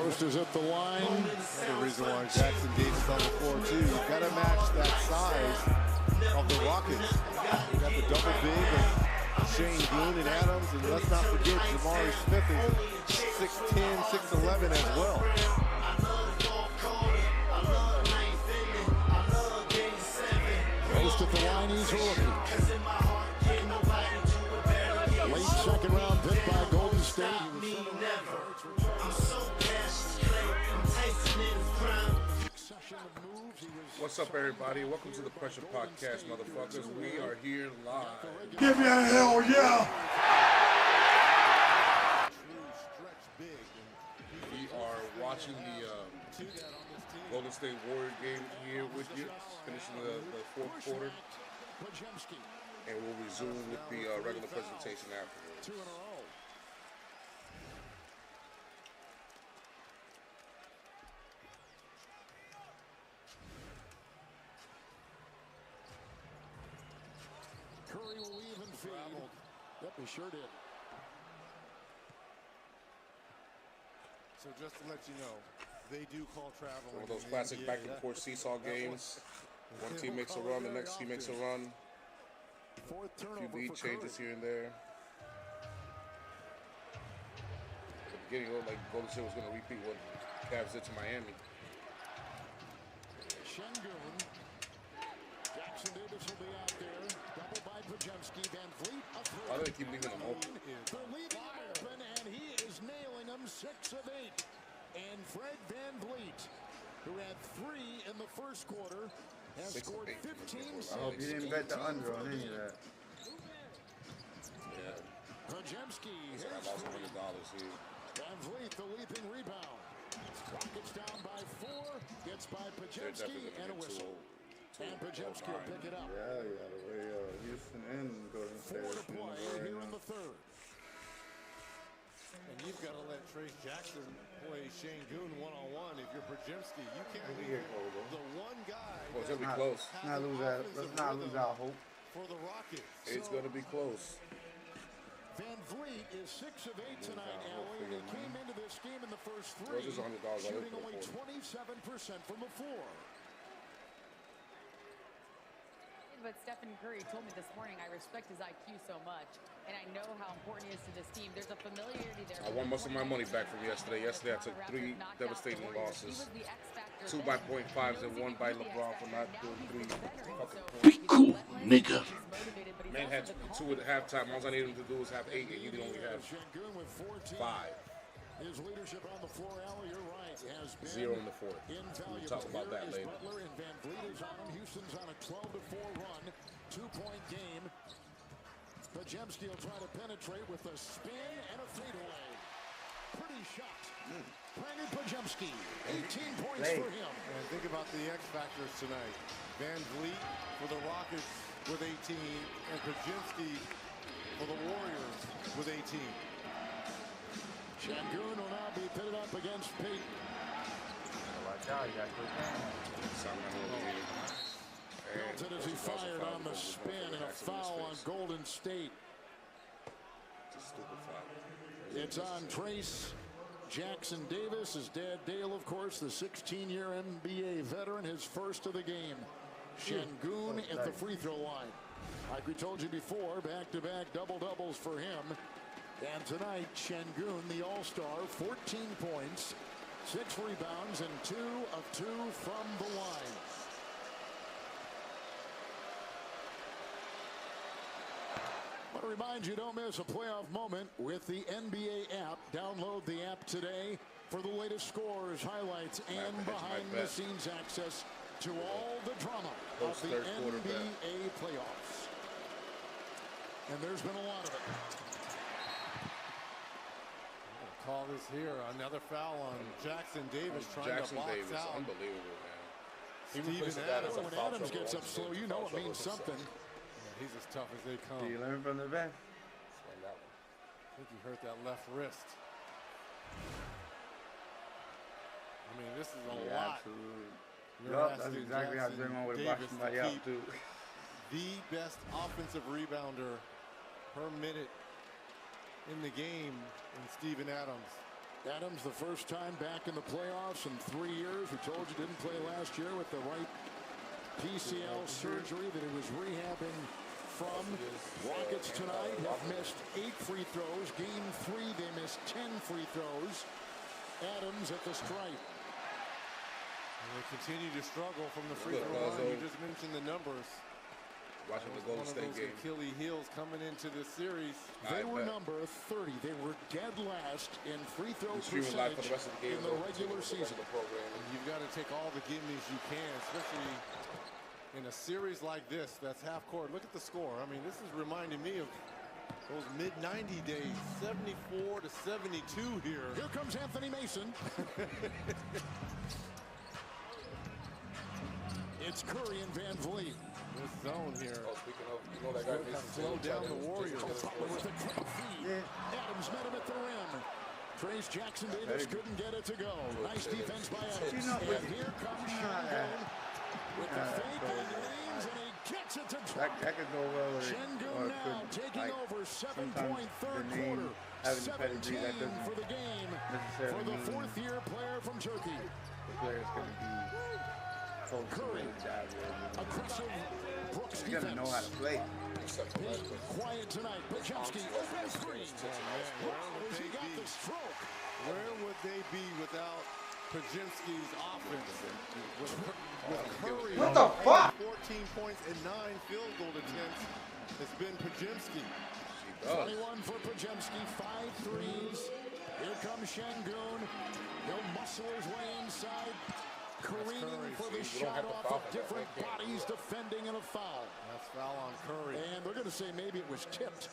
Roasters at the line. Another reason why Jackson Davis on the floor too. You've got to match that size of the Rockets. You got the double big of Shane Goon and Adams, and let's not forget Jamari Smith is 6'10", 6'11" as well. Roast at the line, he's a rookie. Late second round pick by Golden State. What's up, everybody? Welcome to the Pressure Podcast, motherfuckers. We are here live. Give me a hell yeah! We are watching the Golden State Warrior game here with you, finishing the fourth quarter. And we'll resume with the regular presentation afterwards. Curry will leave and feed. Yep, he sure did. So just to let you know, they do call traveling. One of those classic back-and-forth seesaw games. One team makes a run, the next team makes a run. Fourth A few turnover lead for changes Curry. here and there. At the beginning, it looked like Golden State was going to repeat what Cavs did to Miami. Şengün. Jackson Davis will be out there. Double by Podziemski. Van Vliet up through. Why do they keep leaving them open? They're leaving him open, and he is nailing them 6 of 8. And Fred Van Vliet, who had 3 in the first quarter, has 6 of scored 8. 15. I hope you didn't bet the under on any of that. Yeah. Podziemski So I hits lost three. $100 here. Van Vliet, the leaping rebound. Rockets down by 4. Gets by They're Podziemski definitely and a going to whistle. get And Podziemski will pick it up. Yeah, the way Houston and Golden 4 State to are shooting play right here in now. the third. And you've got to let Trace Jackson play Shane Goon one-on-one. If you're Podziemski, you can't We leave get cold, though. the one guy Well, it's going to be Not- close. Let's not lose our hope. for the Rockets. It's going to be close. Van Vliet is 6 of 8 tonight, Allie, and he came into this game in the first 3, Rose is $100 shooting over only the 27% from the floor. But Stephen Curry told me this morning, I respect his IQ so much, and I know how important he is to this team. There's a familiarity there. I won most of my money back from yesterday. Yesterday, I took 3 devastating losses. 2 by .5s and 1 by LeBron for not doing 3 fucking points. Be cool, nigga. Man had 2 at halftime. All I needed him to do was have 8, and he only had Şengün with 14. 5. His leadership on the floor, Allie, you're right, has been 0 in the fourth. invaluable. We'll talk about that Here is later. Butler and Van Vliet is on him. Houston's on a 12-4 run, 2-point game. Podziemski will try to penetrate with a spin and a fadeaway. Pretty shot. Brandon Podziemski, 18 points for him. And think about the X factors tonight. Van Vliet for the Rockets with 18, and Podziemski for the Warriors with 18. Şengün will now be pitted up against Payton. Watch out, you got quick hands. Milton as he fired on the spin and a foul on Golden State. Stupid foul. It's on Trace Jackson Davis. His dad Dale, of course, the 16-year NBA veteran, his first of the game. Şengün at the free throw line. Like we told you before, back-to-back double-doubles for him. And tonight, Şengün, the all-star, 14 points, 6 rebounds, and 2 of 2 from the line. I want to remind you, don't miss a playoff moment with the NBA app. Download the app today for the latest scores, highlights, and behind-the-scenes access to all the drama of the NBA playoffs. And there's been a lot of it. Call this here. Another foul on Jackson Davis trying Jackson to box Davis, out unbelievable, man. Steven Adams. Adams. When Adams gets up slow, you know it means something. He's as tough as they come. Do you learn from the best? I think he hurt that left wrist. I mean, this is a lot. Absolutely. You're Yup, that's asking exactly how Jackson Draymond would have Davis boxed to somebody out, keep too. the best offensive rebounder per minute in the game in Steven Adams. Adams, the first time back in the playoffs in 3 years. We told you didn't play last year with the right PCL surgery that he was rehabbing from. Rockets tonight have missed 8 free throws. Game 3, they missed 10 free throws. Adams at the stripe. And they continue to struggle from the free throw line. You just mentioned the numbers. Watching the Golden State game. Achilles heels coming into this series. They were number 30. They were dead last in free throw percentage for the rest of the game in the regular season. And you've got to take all the gimmies you can, especially in a series like this that's half court. Look at the score. I mean, this is reminding me of those mid-90 days, 74 to 72 here. Here comes Anthony Mason. It's Curry and Van Vliet. This zone here. Oh, speaking of, you know that guy Mason slow down the Warriors. With a quick feed. Adams met him at the rim. Trace Jackson Davis couldn't get it to go. Nice defense by Adams. And here comes Şengün with the fake and leans, and he gets it to drop. That could go well. Şengün now taking over 7-point third quarter. 17 for the game for the 4th-year player from Turkey. The player's going to be Curry, aggressive Brooks He's going to know how to play. Quiet tonight. Podziemski open three. He got the stroke. Where would they be without Podziemski's offense? With Curry, what the fuck? 14 points and 9 field goal attempts. It's been Podziemski. 21 for Podziemski, 5 threes. Here comes Şengün. He'll muscle his way inside. Careening for the shot off of different bodies defending in a foul. That's foul on Curry. And they're going to say maybe it was tipped.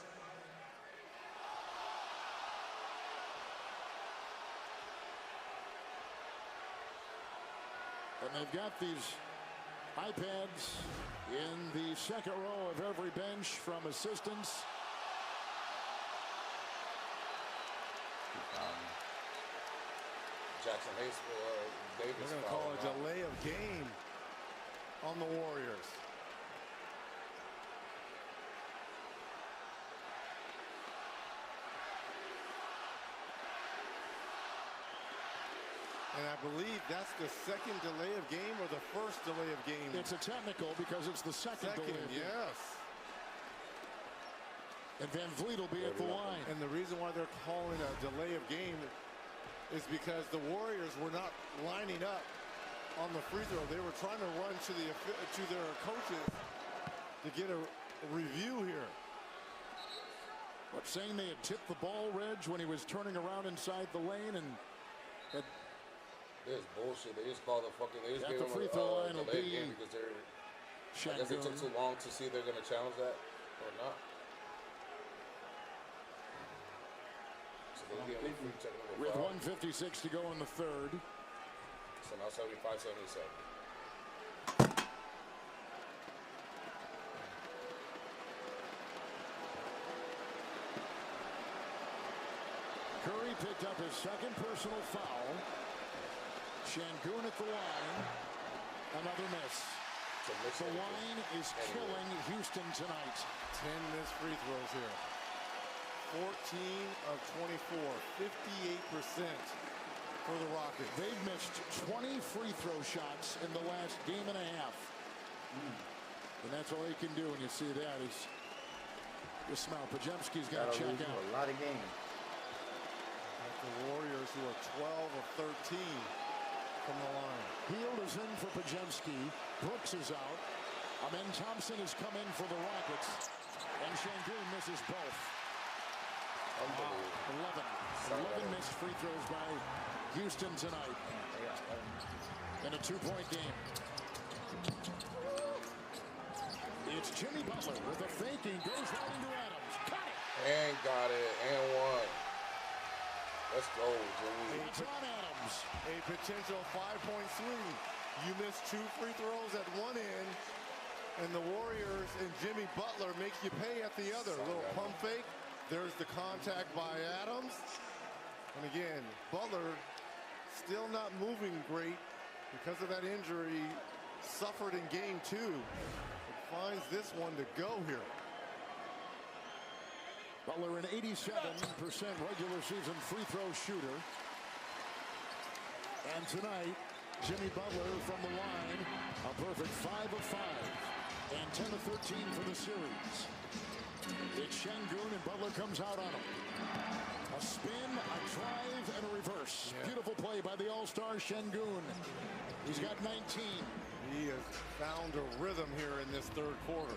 And they've got these iPads in the second row of every bench from assistants. Jackson Davis. They're going to call a delay of game on the Warriors. And I believe that's the second delay of game or the first delay of game. It's a technical because it's the second delay of game. Yes. And Van Vliet will be at the line. And the reason why they're calling a delay of game is because the Warriors were not lining up on the free throw. They were trying to run to their coaches to get a review here. What, saying they had tipped the ball, Reg, when he was turning around inside the lane, and this is bullshit. They just called the fucking. They just at gave the him free throw line will delay be game because they're. I guess it took too long to see if they're going to challenge that or not. With 1:56 to go in the third. So now 75-77. Curry picked up his second personal foul. Şengün at the line. Another miss. The line is killing Houston tonight. 10 missed free throws here. 14 of 24, 58% for the Rockets. They've missed 20 free throw shots in the last game and a half. And that's all he can do when you see that. You smell Podziemski's got to check out. A lot of games. The Warriors, who are 12 of 13 from the line. Hield is in for Podziemski. Brooks is out. Amen Thompson has come in for the Rockets. And Şengün misses both. 11 missed free throws by Houston tonight in a 2-point game. It's Jimmy Butler with a fake. He goes right into Adams. Cut it. And got it. And one. Let's go, Jimmy. It's on Adams. A potential 5-point swing. You miss 2 free throws at one end, and the Warriors and Jimmy Butler make you pay at the other. A little pump fake. There's the contact by Adams. And again, Butler still not moving great because of that injury suffered in game 2. It finds this one to go here. Butler, an 87% regular season free throw shooter. And tonight, Jimmy Butler from the line, a perfect 5 of 5 and 10 of 13 for the series. It's Şengün, and Butler comes out on him. A spin, a drive, and a reverse. Yeah. Beautiful play by the All-Star Şengün. He's got 19. He has found a rhythm here in this third quarter.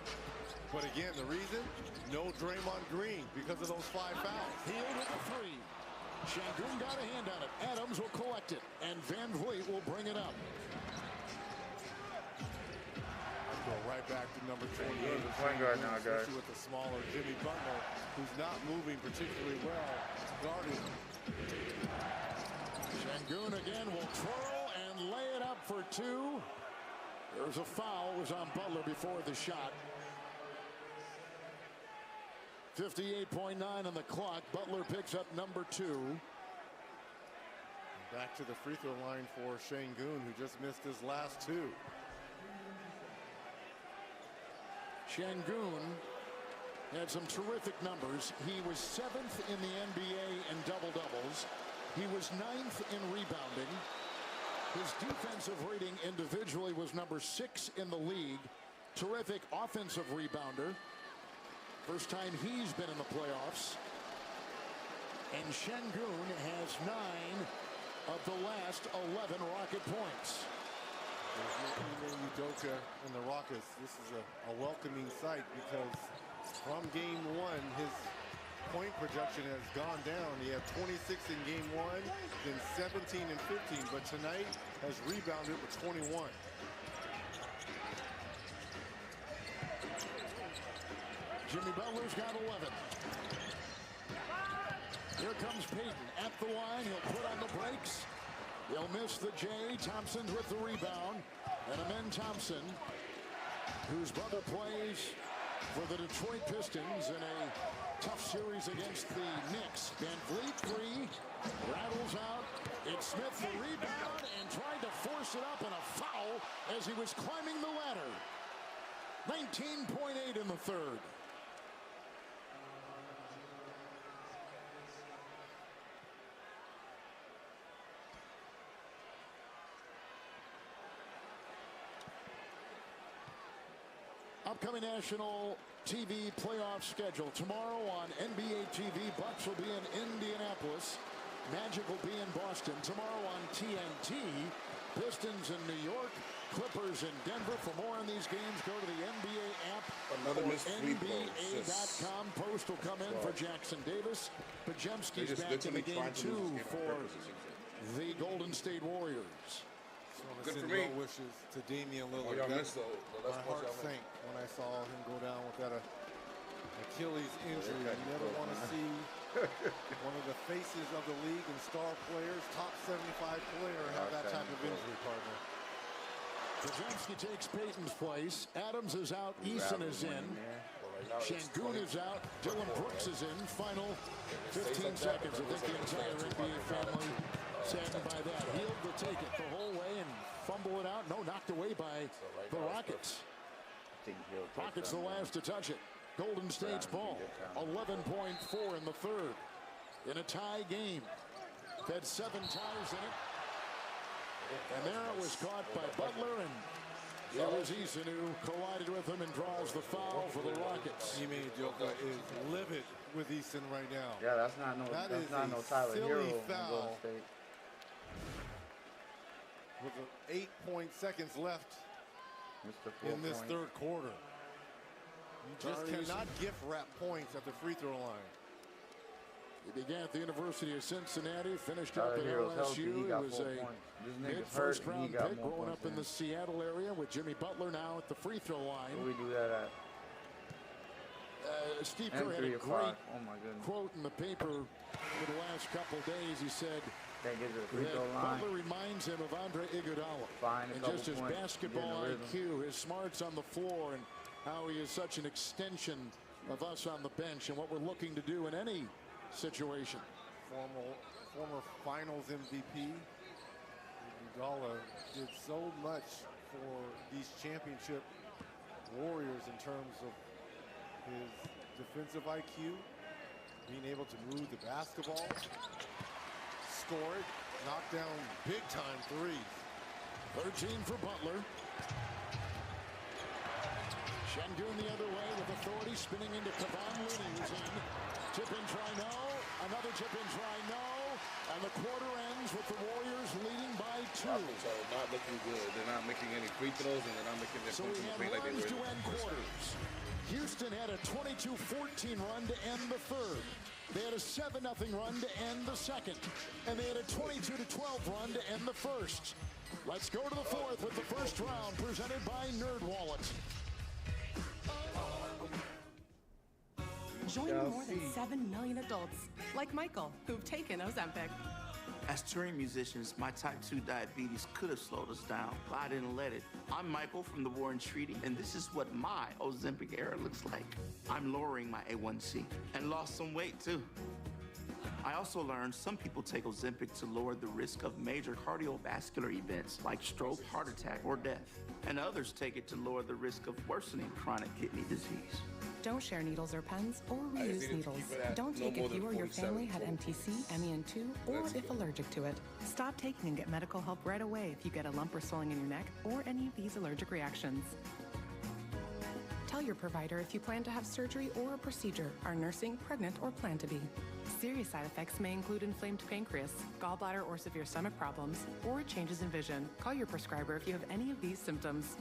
But again, the reason? No Draymond Green because of those 5 fouls. Hield with the 3. Şengün got a hand on it. Adams will collect it, and Van Vliet will bring it up. Go right back to number 28. He's the point guard now, guys. Especially with the smaller Jimmy Butler, who's not moving particularly well, guarded. Şengün again will twirl and lay it up for 2. There's a foul. It was on Butler before the shot. 58.9 on the clock. Butler picks up number 2. Back to the free throw line for Şengün, who just missed his last 2. Şengün had some terrific numbers. He was 7th in the NBA in double-doubles. He was 9th in rebounding. His defensive rating individually was number 6 in the league. Terrific offensive rebounder. First time he's been in the playoffs. And Şengün has 9 of the last 11 Rocket points. Ime Udoka and the Rockets, this is a welcoming sight because from game 1, his point production has gone down. He had 26 in game 1, then 17 and 15, but tonight has rebounded with 21. Jimmy Butler's got 11. Here comes Payton at the line. He'll put on the brakes. He'll miss the J. Thompson's with the rebound. And Amen Thompson, whose brother plays for the Detroit Pistons in a tough series against the Knicks. Van Vliet 3, rattles out. It's Smith the rebound and tried to force it up, and a foul as he was climbing the ladder. 19.8 in the third. Upcoming national TV playoff schedule. Tomorrow on NBA TV, Bucks will be in Indianapolis. Magic will be in Boston. Tomorrow on TNT, Pistons in New York, Clippers in Denver. For more on these games, go to the NBA app Another or missed free throw. NBA.com. Post will come in for Jackson Davis. Pajemski's back in the game too for the Golden State Warriors. Good Send for me. well wishes to Damian Oh, Lillard. y'all missed though. My heart sank when I saw him go down with that Achilles injury. You never want to see one of the faces of the league and star players, top 75 player, have that type of injury, partner. Pajemski takes Payton's place. Adams is out. Eason is in. Şengün is out. Dylan Brooks is in. Final 15 seconds. I think the entire NBA family saddened by that. Hield will take it the whole way and fumble it out. No, knocked away by the Rockets. Rockets the last to touch it. Golden State's ball. 11.4 in the third. In a tie game. Had 7 ties in it. And there it was caught by Butler, and it was Eason who collided with him and draws the foul for the Rockets. Ime Udoka is livid with Eason right now. Yeah, that's not no Tyler silly Hero in foul. Golden State. With 8 seconds left Mr. in this 4 point. third quarter. You just cannot gift wrap points at the free throw line. He began at the University of Cincinnati, finished Tyler up at Hero's healthy, LSU. he He got was 4 a points. This nigga's hurt, mid-first and he round got pick more growing points up in than the Seattle area with Jimmy Butler now at the free throw line. Where we do that at? Steve And Kerr had 3 a or great 5. Oh my goodness. quote in the paper over the last couple of days. He said Can't get to the free that throw line. Butler reminds him of Andre Iguodala. Find a And couple just his points, basketball get in the IQ, his smarts on the floor, and how he is such an extension of us on the bench and what we're looking to do in any situation. Former finals MVP. Iguodala did so much for these championship Warriors in terms of his defensive IQ, being able to move the basketball, score it, knocked down big-time threes. 13 for Butler. Şengün the other way with authority, spinning into Kevon Looney, who's in. Tip in, try no. Another tip in, try no. And the quarter ends with the Warriors leading by 2. Rockets are not looking good. They're not making any free throws, and they're not making their So we points in the had paint like they runs were to in end the first half. quarters. Houston had a 22-14 run to end the third. They had a 7-0 run to end the second. And they had a 22-12 run to end the first. Let's go to the fourth with the first round presented by NerdWallet. Join more than 7 million adults, like Michael, who've taken Ozempic. As touring musicians, my type 2 diabetes could have slowed us down, but I didn't let it. I'm Michael from the Warren Treaty, and this is what my Ozempic era looks like. I'm lowering my A1C and lost some weight too. I also learned some people take Ozempic to lower the risk of major cardiovascular events like stroke, heart attack, or death. And others take it to lower the risk of worsening chronic kidney disease. Don't share needles or pens or I just reuse needed to needles. keep it at Don't no take more if than you or your 47 family had total. MTC, MEN2, or That's if good. allergic to it. Stop taking and get medical help right away if you get a lump or swelling in your neck or any of these allergic reactions. Tell your provider if you plan to have surgery or a procedure, are nursing, pregnant, or plan to be. Serious side effects may include inflamed pancreas, gallbladder or severe stomach problems, or changes in vision. Call your prescriber if you have any of these symptoms.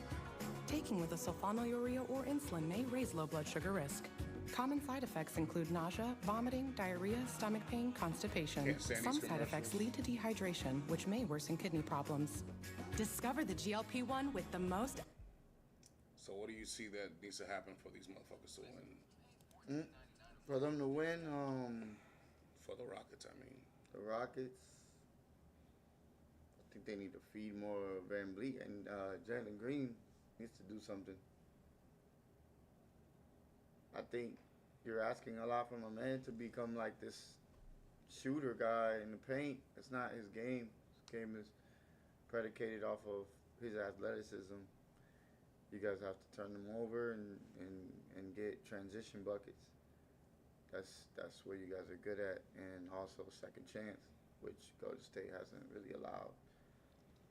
Taking with a sulfonylurea or insulin may raise low blood sugar risk. Common side effects include nausea, vomiting, diarrhea, stomach pain, constipation. Can't stand Some these side effects lead to dehydration, which may worsen kidney problems. Discover the GLP-1 with the most. So what do you see that needs to happen for these motherfuckers to win? For them to win, For the Rockets, I mean. the Rockets, I think they need to feed more Van Vliet, and Jalen Green needs to do something. I think you're asking a lot from a man to become like this shooter guy in the paint. It's not his game. His game is predicated off of his athleticism. You guys have to turn them over and get transition buckets. That's where you guys are good at, and also second chance, which Golden State hasn't really allowed.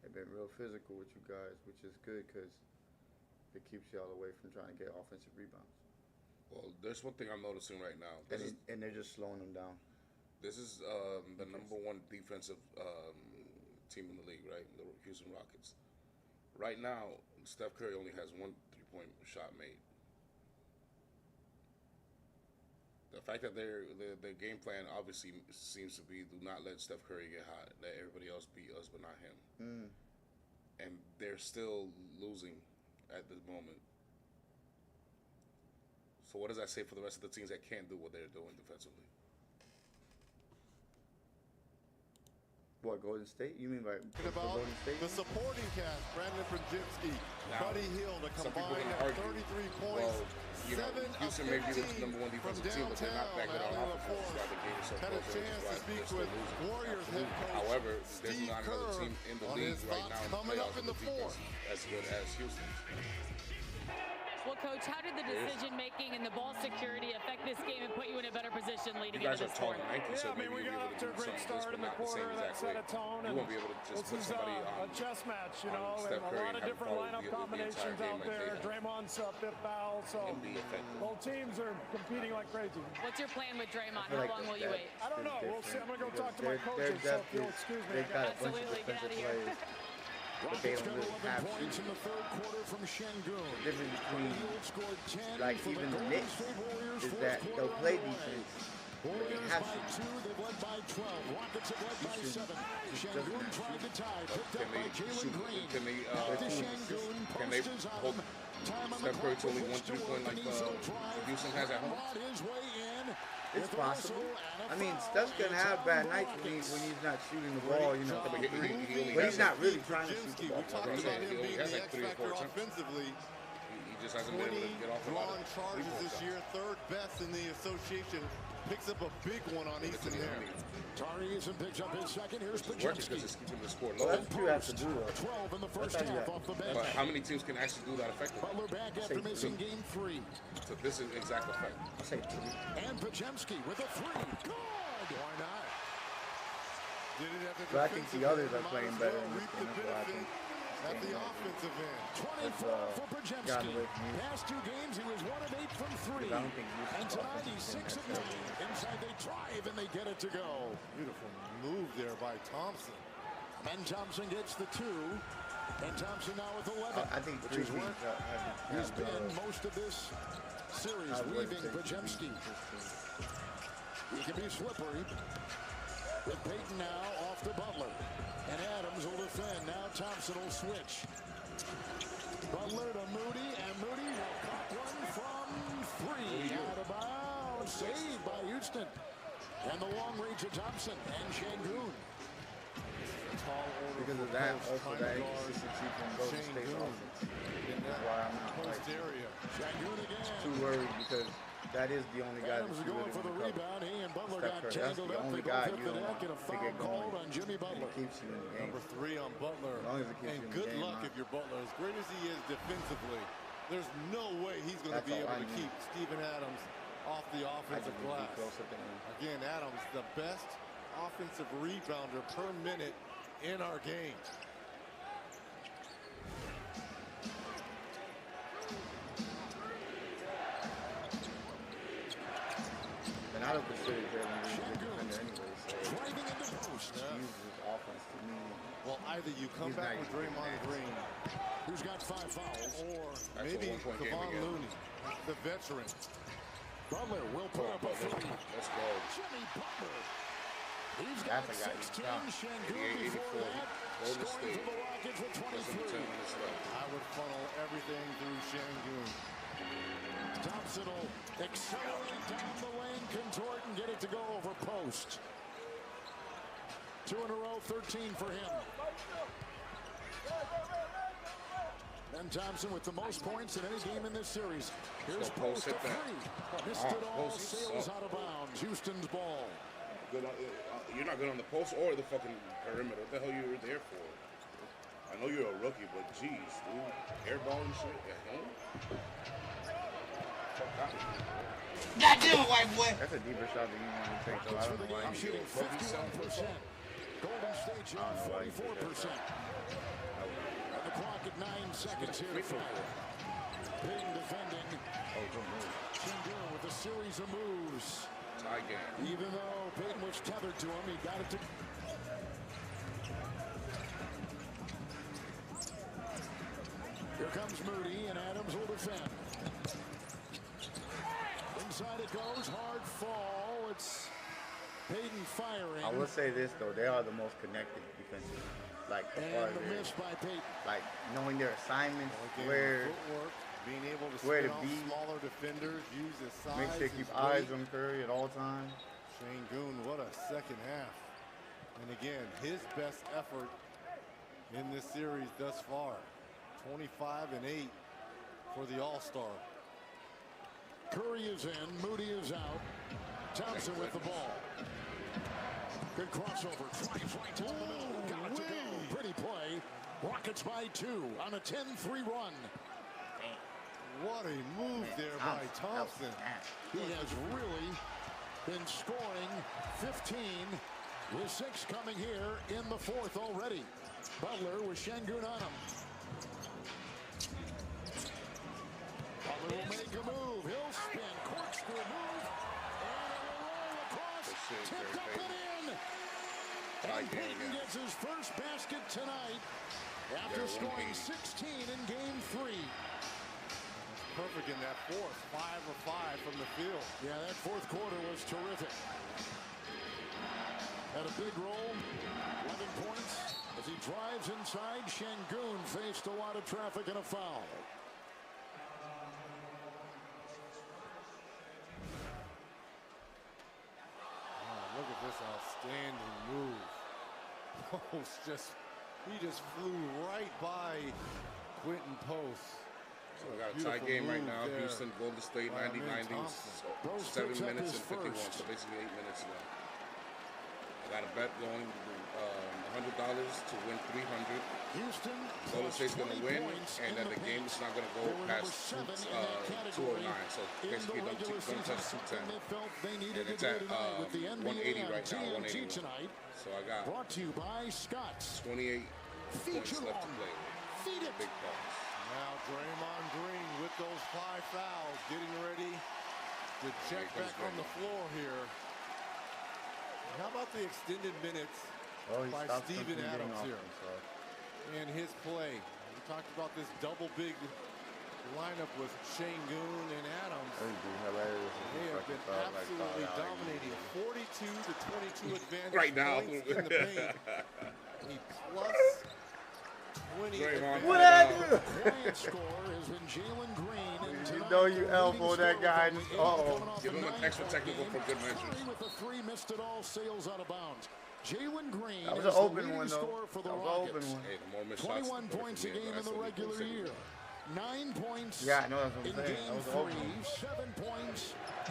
They've been real physical with you guys, which is good because it keeps y'all away from trying to get offensive rebounds. Well, there's one thing I'm noticing right now. And they're just slowing them down. This is the number one defensive team in the league, right? The Houston Rockets. Right now, Steph Curry only has 1 3-point shot made. The fact that their game plan obviously seems to be do not let Steph Curry get hot, let everybody else beat us but not him. And they're still losing at the moment. So what does that say for the rest of the teams that can't do what they're doing defensively? What, Golden State? You mean by About Golden State? the supporting cast, Brandon Pajinski, Now, Buddy Hill, the some people combined gonna at argue, 33 points. well, you know, 7 of Houston may be the 15 number one defensive from team, but they're not that good on downtown offense. That's why they gave themselves Had a close, chance to that's why speak they're still with losing. Warriors head Absolutely. coach However, there's Steve not another Kerr team in the on league his right thoughts now in the coming playoffs up in with the the defense fourth. as good as Houston. Well, Coach, how did the decision-making and the ball security affect this game and put you in a better position leading You guys into are this tall tournament? and lanky, so maybe we you'll be got able off to to a do great something start in the but not the same quarter. That exact set way. a tone. You And won't be able to just this put is somebody a on chess match, you know, Steph and a Curry lot of and different have lineup the entire combinations game out like there. they have. Draymond's fifth foul, so and be effective. both teams are competing like crazy. What's your plan with Draymond? feel How like long will you that- wait? I don't know. We'll see. I'm going to go talk to my Their coaches, so depth if you'll is- excuse me. they got a bunch of Absolutely, get defensive out of here. players. But they Rockets don't got really 11 have points to. in the third quarter from Şengün. The difference between Hill scored 10 like for even the Golden Knicks State Warriors, is fourth that quarter they'll play underway. defense. Warriors have by to. 2, they've led by 12. Rockets have led by 7. Şengün tried to tie, picked up by Jalen Green. Can they Back to Şengün, can they post is on hold him. Time on the Steph Curry clock to only with 1 which to 3-point work, like and he's so drive. Houston has at home? Brought his way in. It's with a possible. whistle and a I mean, foul. Steph's gonna It's have on bad the nights Rockets. when he's not shooting the ball, you know. But he only But has he's not like- really trying to shoot the Pajinski, ball. we talked I'm about saying, him he only being has the like X 3 or 4 factor attempts. offensively. He just hasn't been able 20 to get off a lot drawn of charges three-point this shots. year, third best in the association. Picks up a big one on Easton there. Tari Eason picks up his second. Here's It's working because Pajinski. it's keeping the score Well, low. that's what you have to do, though. 12 in the first That's how you half have- off the bench. But how many teams can actually do that effectively? Butler back after missing game 3. So this is exact effect. I'll say 3. And Pajemski with a 3. Good! Why not? Did it at the But I think the others are defensive playing end. better Might in as this well game. reap the That's what I think. benefit at the offensive end. 24 for gotten Podziemski. away from you. Past 2 games, he was 1 of 8 from 3. I don't think Houston's And tonight, offense he's is 6 of gonna 9. have Inside, they drive, and they get it to go. Beautiful move there by Thompson. And Thompson gets the 2. And Thompson now with 11. I think which is three where teams he's been most of this series, leaving Podziemski. He can be slippery. With Payton now off to Butler. And Adams will defend. Now Thompson will switch. Butler to Moody, and Moody will cut one from 3. Out of bounds. Saved by Houston. And the long range of Thompson and Şengün. Tall order Because for of that, post, also trying that to guard inconsistency from Golden State Şengün offense. in That's that why I'm not post like area. Şengün again. too worried, because that is the only guy Adams that is you going really for the want to cover. rebound. He and Butler Steph got Curry, that's tangled the up. They only both guy hit you the don't deck want and a to foul get going. called on Jimmy And Butler. it keeps you in the game. Number 3 on Butler. As long as it keeps And you in good the game, luck huh? if you're Butler. As great as he is defensively, there's no way he's going to That's be all able I to need. keep Steven Adams off the I offensive just need to glass. be close at the end. Again, Adams, the best offensive rebounder per minute in our game. And I don't consider Jalen Green a good defender anyway, so Driving into post. he uses his offense to me. Well, either you come He's back not with even Draymond next. Green, Who's got 5 fouls. or a maybe one-point game Kevon again. Looney, the veteran. Butler will put up a 3. Let's go. Jimmy Butler. He's got That's a guy you 16. stop. Şengün 88, before 84. that. Golden Scoring State. for the Rockets with Less than 10 23. minutes left. I would funnel everything through Şengün. Thompson will accelerate down the lane, contort, and get it to go over post. 2 in a row, 13 for him. And Thompson with the most points in any game in this series. Here's So post Post hit a that. 3. Missed it all, Post sails suck. out of bounds. Houston's ball. Good on, you're not good on the post or the fucking perimeter. What the hell you were there for? I know you're a rookie, but geez, dude, airball and shit at home. Fuck out of here. Goddamn white boy. That's a deeper shot than you want to take, so I Rockets for don't the know why game he shooting did it. 51%. Golden State shooting 44%. And the clock at 9 seconds here to fire. Payton defending. Şengün with a series of moves. Tie game. Even though Payton was tethered to him, he got it to. Here comes Moody, and Adams will defend. Inside it goes, hard fall. It's Payton firing. I will say this though, they are the most connected defensively. Like as far And as the miss by Payton. like knowing their assignments, Again, where footwork, being able to where spin to off be. smaller defenders, use his size. make sure to keep his eyes weight. on Curry at all times. Şengün, what a second half. And again, his best effort in this series thus far. 25 and 8 for the All-Star. Curry is in, Moody is out. Thompson with the ball. Good crossover, drives right down the middle. Got it to go. Pretty play. Rockets by 2 on a 10-3 run. What a move there by Thompson. He has really been scoring 15, with 6 coming here in the 4th already. Butler with Şengün on him. Butler will make a move. He'll spin, corkscrew move, and it will roll across, tipped up and in. And Payton gets his first basket tonight after scoring 16 in Game 3. Perfect in that fourth. 5 of 5 from the field. Yeah, that 4th quarter was terrific. Had a big roll, 11 points. As he drives inside, Şengün faced a lot of traffic and a foul. Oh, look at this outstanding move. Oh, he just flew right by Quentin Post. So we got a tie game right now. There. Houston, Golden State, By 90, Amen 90, Thompson. Post 7 picks up minutes his and 51, first. so basically 8 minutes left. I got a bet going, $100 Lakers to win 300. Houston Golden State's going to win, and that that the game is not going to go past 209. So basically, don't touch 210. And it's at 180 right now, 181. So I got brought to you by Scott's 28 points left to play. Feed it. Big balls. Now Draymond Green with those 5 fouls, getting ready to check back on the floor here. How about the extended minutes by Steven Adams here and his play? We talked about this double big lineup with Şengün and Adams. They have been absolutely dominating. 42-22 advantage Right now. points in the paint. A plus 20 advantage. What I do? Quiet score has been Jalen Green. You know you elbow that guy. Just, Give him an extra technical for good measures. With the 3 missed it all, sails out of bounds. Jalen Green That was is an open the leading one, though. scorer for the That was an Rockets. open one. Hey, the more missed shots, 21 the better points for a me, game but in the that's what regular we year. 9 points Yeah, I know that's what I'm in saying. game That was an open 3, one. 7 points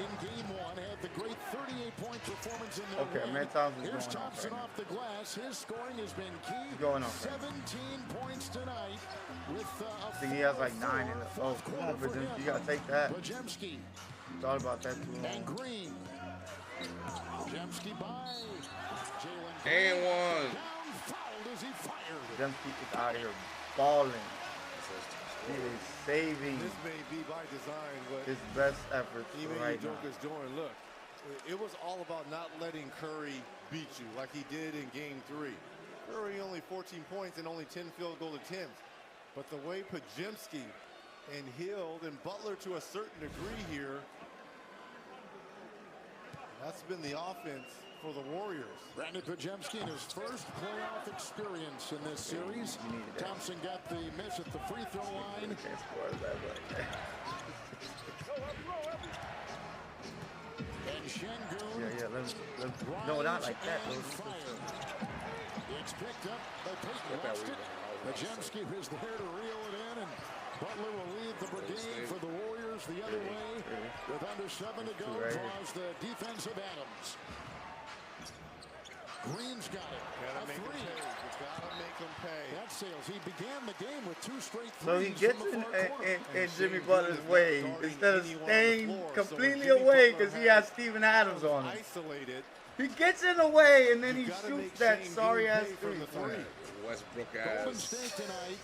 in game 1. Had the great 38-point performance in their Okay, win. man, Thompson's Here's going off Thompson right off the glass. His scoring has been key. He's going off right 17 points tonight with I think he has like 9 in the. Oh, come on, Brzezemski, you gotta take that. Brzezemski Thought about that too and long. Green. Brzezemski by Jalen Green. And one. Down fouled as he fired. Brzezemski is out here balling. He is saving This may be by design, but his best efforts even right you now. Joker's doing, look, it was all about not letting Curry beat you like he did in game 3. Curry only 14 points and only 10 field goal attempts. But the way Podziemski and Hield and Butler to a certain degree here, that's been the offense for the Warriors. Brandon Podziemski in his first playoff experience in this series. Thompson got the miss at the free throw line. Can't score that way. And Şengün. Yeah, no, not like that. and fire. It's picked up by Peyton Weston. Podziemski was there to reel it in, and Butler will lead the brigade for the Warriors the other way. With under 7 to go, draws the defensive Adams. Green's got it. Gotta A make him three. pay. You gotta make him pay. That sails. He began the game with 2 straight threes. So he gets from the far corner. in Jimmy Butler's way instead of staying completely away because he has Steven Adams on him. Isolated. He gets in the way and then he gotta make shoots that Şengün sorry ass pay for three. the three. Westbrook Golden ass. State tonight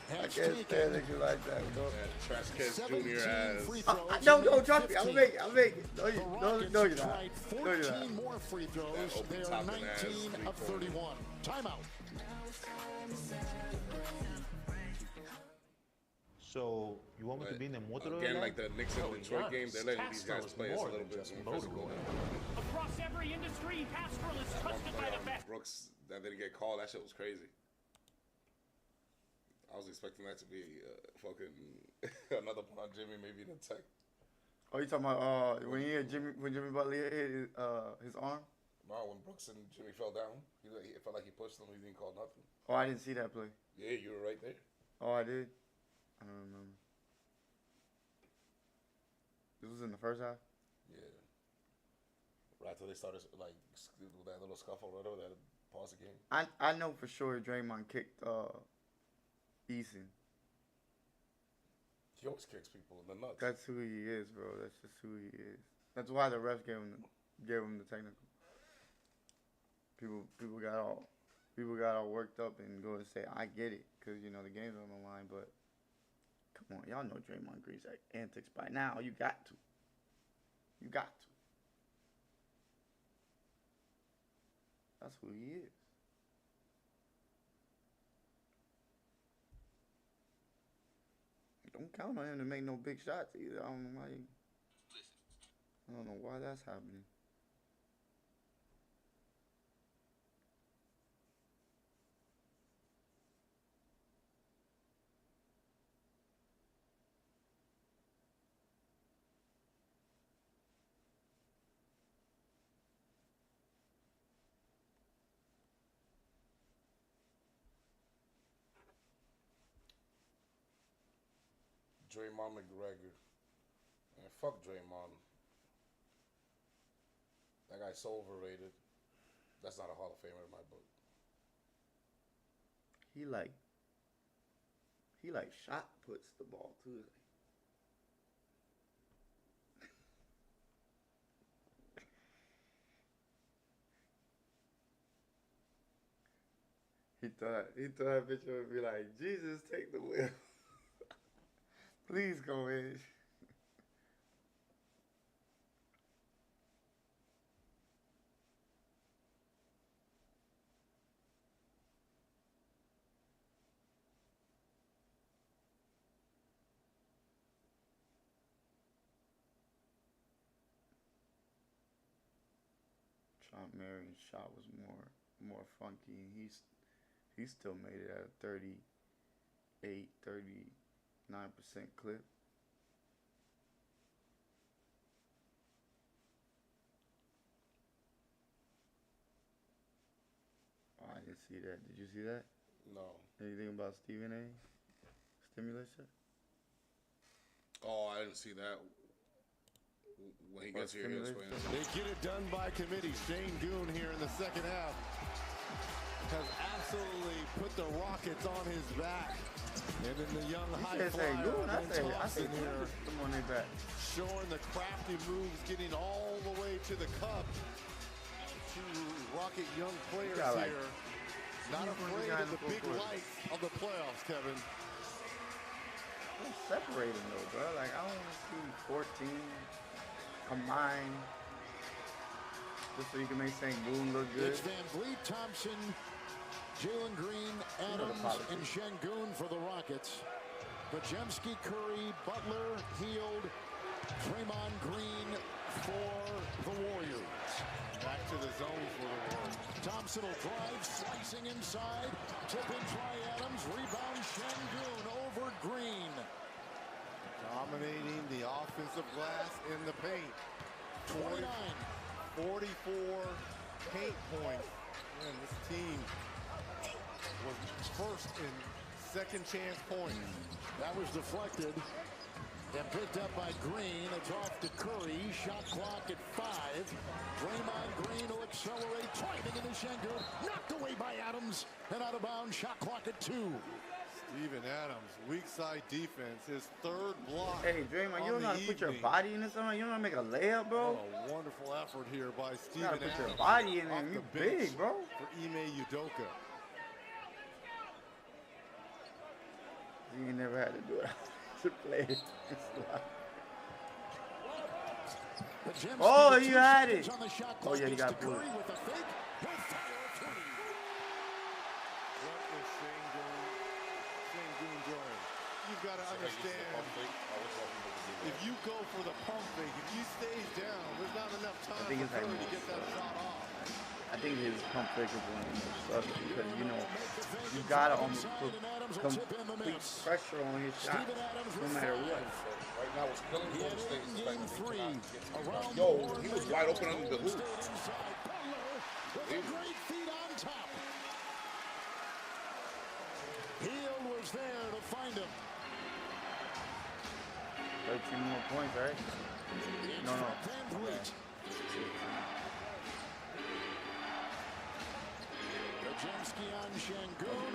I has can't stand taken niggas like that, bro. Trasquez 17 Jr. ass. free throws. No, and trust me. I'll 15. make it. I'll make it. No, The you, Rockets no, you're not. tried No, you're 14 not. more free throws. That They Obi are Toppin ass 19 of three-pointer. 31. Timeout. So you want me to be in the motor? Again, like the Knicks and Detroit game, they're letting these guys play us a little bit more physical. Across every industry, Castrol is trusted by the best. Brooks, that didn't get called. That shit was crazy. I was expecting that to be fucking another one on Jimmy, maybe in the tech. Oh, you talking about when Jimmy Butler hit his arm? No, when Brooks and Jimmy fell down, it felt like he pushed them. He didn't call nothing. Oh, I didn't see that play. Yeah, you were right there. Oh, I did. I don't remember. This was in the first half. Yeah. Right after they started like that little scuffle, right over that pause the game. I know for sure Draymond kicked Eason. He always kicks people in the nuts. That's who he is, bro. That's just who he is. That's why the refs gave him the technical. People got all worked up and go and say, I get it, because you know the game's on the line. But come on, y'all know Draymond Green's antics by now. You got to. That's who he is. Don't count on him to make no big shots either. I don't know why that's happening. Draymond McGregor. Man, fuck Draymond. That guy's so overrated. That's not a Hall of Famer in my book. He like shot puts the ball too. He thought that picture would be like, Jesus, take the wheel. Please go in. Trump Marion's shot was more funky. He still made it at a 39% clip. Oh, I didn't see that. Did you see that? No. Anything about Stephen A? Stimulus check? Oh, I didn't see that. When he gets here, he'll explain it. They get it done by committee. Shane Goon here in the second half has absolutely put the Rockets on his back. And then the young high flyer, Thompson here, showing the crafty moves, getting all the way to the cup. Two Rocket young players here. Not afraid of the big lights of the playoffs, Kevin. Don't separate them though, bro. Like, I don't want to see 14 combined just so you can make St. Boone look good. It's Van Vliet, Thompson, Jalen Green, Adams, and Şengün for the Rockets. Podziemski, Curry, Butler, Hield, Draymond Green for the Warriors. Back to the zone for the Warriors. Thompson will drive, slicing inside. Tip in try Adams. Rebound Şengün over Green. Dominating the offensive glass in the paint. 44 paint points. Man, this team was first in second chance points. That was deflected and picked up by Green. It's off to Curry. Shot clock at 5. Draymond Green will accelerate. Driving into Şengün. Knocked away by Adams. And out of bounds. Shot clock at 2. Steven Adams, weak side defense, his third block. Hey, Draymond, you don't know how to put your body in this one? You don't know how to make a layup, bro? What a wonderful effort here by Steven Adams. You gotta put your body in there. You big, bro. For Ime Udoka. You never had to do it to play. Oh, you had it. Oh, yeah, you got to pull it. You've got to understand, if you go for the pump fake, if you stays down, there's not enough time for Curry to get that shot off. I think his pump fake is one of the most subtle because, you know, you got to almost put complete pressure on his shot no matter what. Right now, it's killing Golden State. Yo, he was wide open under the hoop. Great feet on top. Hield was there to find him. 13 more points, right? No. Podziemski on Şengün.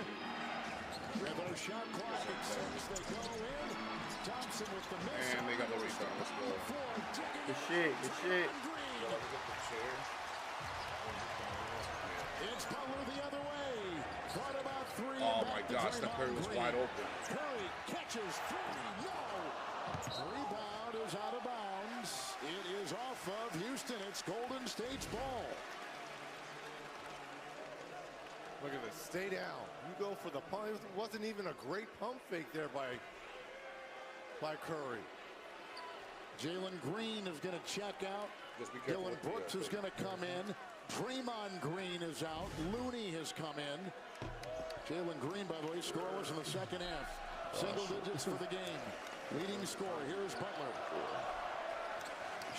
Another shot clock at 6. They go in. Thompson with the miss. And they got the rebound. Let's go. Good shit. It's Butler the other way. Thought about 3. Oh my gosh, Steph Curry was wide open. Curry catches 3. No. Rebound is out of bounds. It is off of Houston. It's Golden State's ball. Look at this. Stay down. You go for the pump. It wasn't even a great pump fake there by Curry. Jalen Green is going to check out. Dylan Brooks is going to come in. Draymond Green is out. Looney has come in. Jalen Green, by the way, scoreless in the second half. Single digits for the game. Leading scorer. Here's Butler.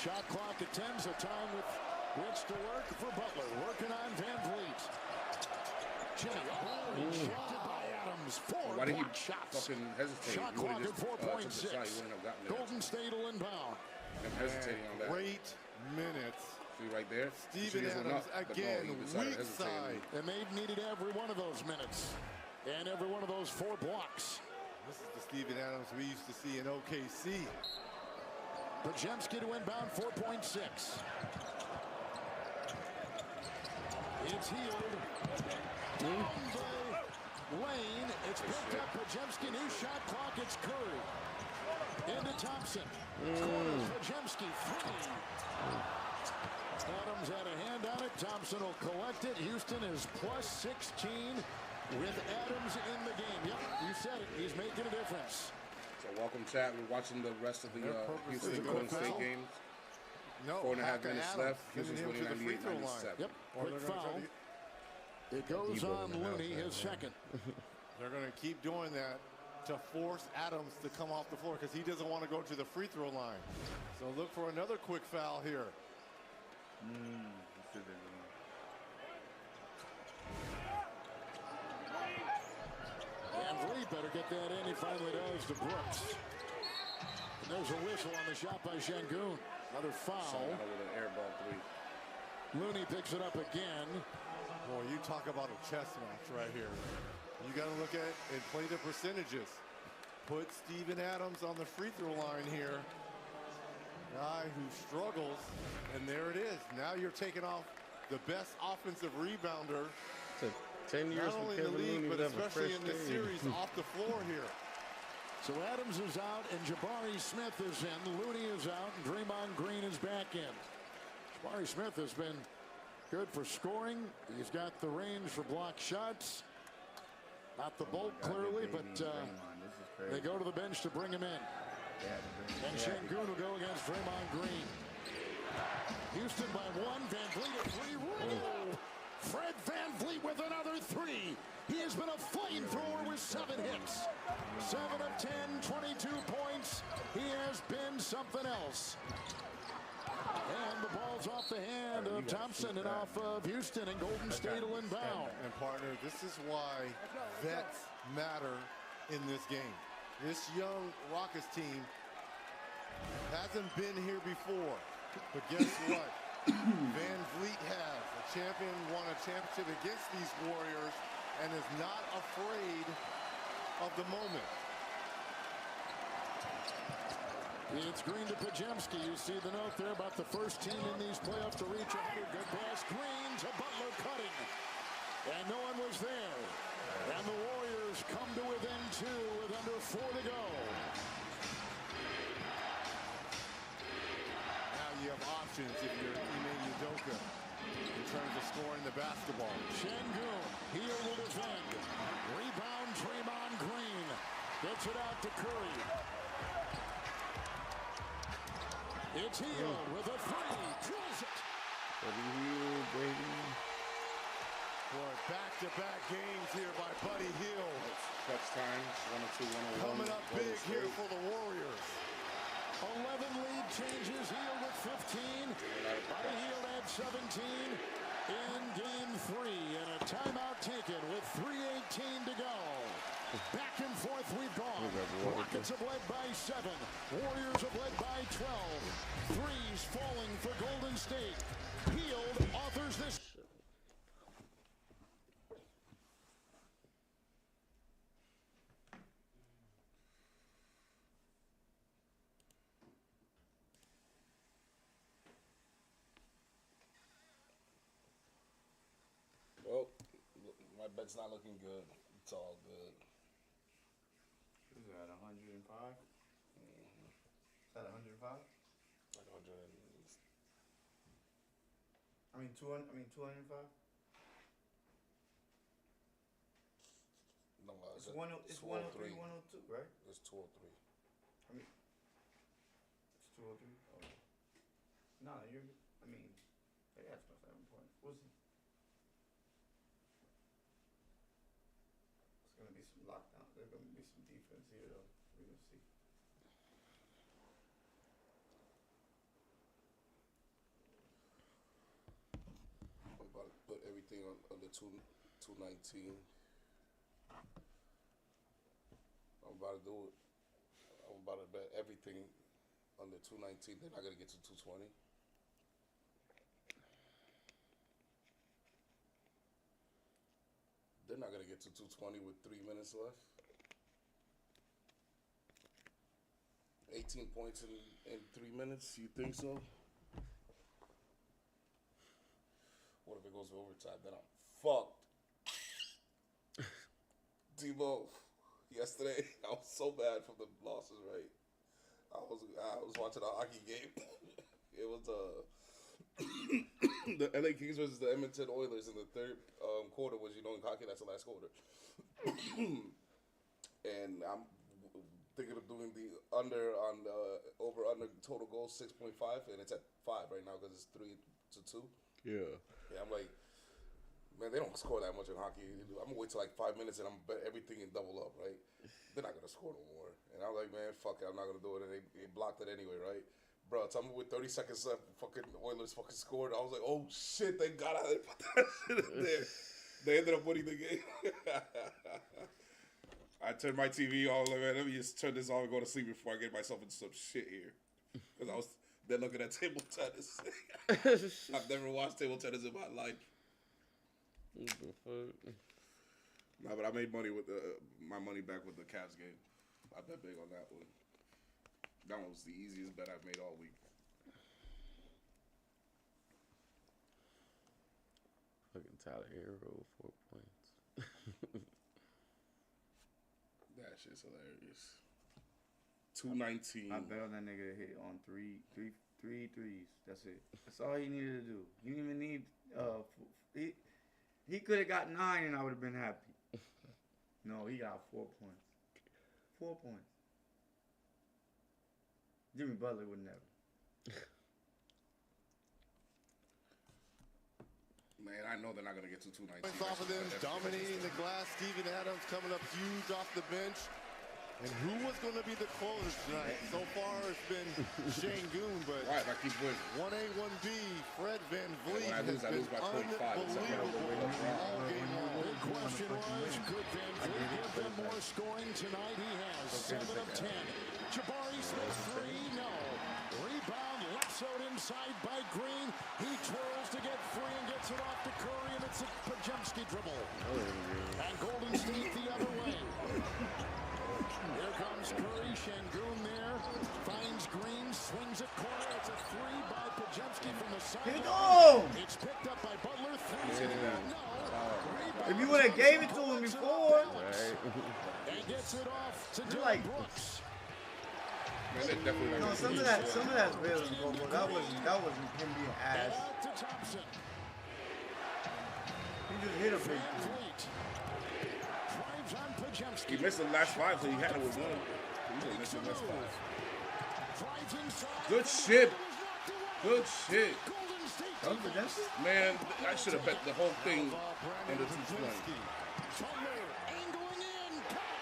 Shot clock at 10, so time with which to work for Butler. Working on Van Vliet. Jimmy, rejected by Adams. 4 Why did he shots. fucking hesitate? Shot clock at 4.6. Golden State will inbound. I'm hesitating on that. Great minutes. See right there? Steven Adams again, weak side. And they've needed every one of those minutes. And every one of those 4 blocks. This is the Steven Adams we used to see in OKC. Podziemski to inbound, 4.6. It's healed. Down the lane. It's picked up. Podziemski, new shot clock. It's Curry. Into Thompson. Corners Podziemski, 3. Adams had a hand on it. Thompson will collect it. Houston is plus 16 with Adams in the game. Yep, you said it. He's making a difference. So welcome, chat. We're watching the rest of the Houston Golden State games. No, 4.5 minutes left. Houston's him winning to the free throw 98-97. line. Yep, quick foul. It goes on Looney, his second. They're going to keep doing that to force Adams to come off the floor because he doesn't want to go to the free throw line. So look for another quick foul here. And Lee better get that in. He finally does to Brooks. And there's a whistle on the shot by Şengün. Another foul. With an air ball 3. Looney picks it up again. Boy, you talk about a chess match right here. You got to look at and play the percentages. Put Steven Adams on the free throw line here. Guy who struggles, and there it is. Now you're taking off the best offensive rebounder. 10 years not only in the league, but especially in this series off the floor here. So Adams is out, and Jabari Smith is in. Looney is out, and Draymond Green is back in. Jabari Smith has been good for scoring. He's got the range for block shots. Not the bulk, clearly, but they go to the bench to bring him in. And Şengün will go against Draymond Green. Houston by 1. Van Vliet at 3. Whoa! Fred VanVleet with another 3. He has been a flamethrower with 7 hits. 7 of 10, 22 points. He has been something else. And the ball's off the hand of Thompson and off of Houston, and Golden State will inbound. And partner, this is why vets matter in this game. This young Rockets team hasn't been here before. But guess what? Van Vliet has. A champion won a championship against these Warriors and is not afraid of the moment. It's Green to Podziemski. You see the note there about the first team in these playoffs to reach 100. Good pass. Green to Butler cutting. And no one was there. And the Warriors come to within 2 with under 4 to go. Now you have options if you're Ime Udoka in terms of scoring the basketball. Şengün, heel will defend. Rebound, Draymond Green. Gets it out to Curry. It's Hield with a 3. Drills it. Boy, back-to-back games here by Buddy Hield. Clutch time, 102-101. Coming up big here for the Warriors. 11 lead changes. Hield with 15. Buddy Hield had 17 in game 3. And a timeout taken with 3:18 to go. Back and forth we've gone. Rockets have led by 7. Warriors have led by 12. Threes falling for Golden State. Hield authors this. Well, my bet's not looking good. It's all good. Is that 105? Is that 105? Like 100. I mean 205. No, It's 103, 102, right? It's 203. I mean, it's 203. Oh. No, I mean, they got 7 points. We'll see. It's gonna be some lockdown. There's gonna be some defense here, though. We're gonna see. I'm about to put everything on under 219. I'm about to do it. I'm about to bet everything under 219. They're not gonna get to 220. They're not going to get to 220 with 3 minutes left. 18 points in 3 minutes. You think so? What if it goes to overtime? Then I'm fucked. Debo, yesterday I was so bad from the losses. Right, I was watching a hockey game. It was the LA Kings versus the Edmonton Oilers in the third quarter. Was in hockey that's the last quarter. And I'm thinking of doing the under on over under total goals 6.5, and it's at 5 right now because it's 3-2. Yeah. Yeah, I'm like, man, they don't score that much in hockey. I'm gonna wait till like 5 minutes and I'm bet everything and double up, right? They're not gonna score no more. And I'm like, man, fuck it, I'm not gonna do it. And they blocked it anyway, right? Bro, tell me with 30 seconds left, fucking Oilers fucking scored. I was like, oh shit, thank God I didn't put that shit in there. They ended up winning the game. I turned my TV on, like, man, let me just turn this on and go to sleep before I get myself into some shit here. Because I was there looking at table tennis. I've never watched table tennis in my life. Nah, but I made money with my money back with the Cavs game. I bet big on that one. That one was the easiest bet I've made all week. Fucking Tyler Hero, 4 points. That shit's hilarious. 219. I bet on that nigga to hit on three threes. That's it. That's all he needed to do. He didn't even need. He could have got 9 and I would have been happy. No, he got 4 points. 4 points. Jimmy Butler would never. Man, I know they're not going to get to 219. Off of them, dominating the glass. Steven Adams coming up huge off the bench. And who was going to be the closer tonight? So far, it's been Şengün, but right, I keep winning. 1A, 1B, Fred VanVleet I lose by 0.5. All game long. The question was, could VanVleet give them more scoring tonight? He has 7 of 10. Jabari Smith 3, no. Rebound, lassoed inside by Green. He twirls to get free and gets it off to Curry, and it's a Podziemski dribble. And Golden State the other way. Here comes Curry, Şengün there, finds Green, swings it corner. It's a 3 by Podziemski from the side. It's picked up by Butler, 3 no. If you would have gave it to him before. And gets it off to You're Dylan like, Brooks. Man, they definitely no, some of that's real, Bobo. That wasn't him being ass. Out to Thompson. He just hit a big VanVleet drives on Podziemski. He missed the last 5, so he had it with 1. He didn't miss the last 5. Drives inside. Good shit. Good shit. Golden State. Man, I should have bet the whole thing on the 220. Butler angling in. Cut.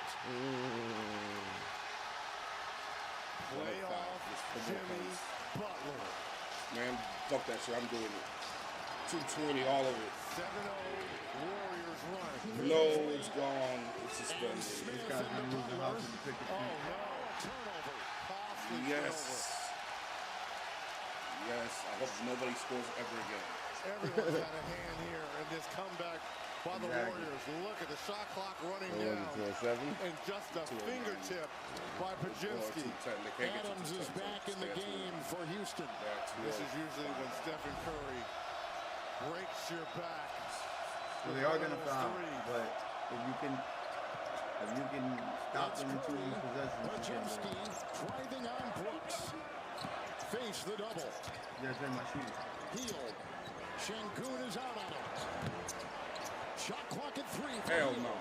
Playoff Jimmy Butler. Man, fuck that shit. I'm doing it. 220, all of it. 7-0 Warriors run. No, it's gone. It's suspended. This guy's been losing house in the pick of feet. Turnover. Costly Yes. turnover. Yes, I hope nobody scores ever again. Everyone's got a hand here in this comeback by the Warriors. Look at the shot clock running down. And just a fingertip by Podziemski. Adams is back in the game for Houston. This is usually when Stephen Curry breaks your back. So they are going to foul, but if you can stop them in 2 possessions, Podziemski driving on Brooks. Face the double. yeah, play my shooter. Healed. Şengün is out on him. Shot clock at 3. Hell no.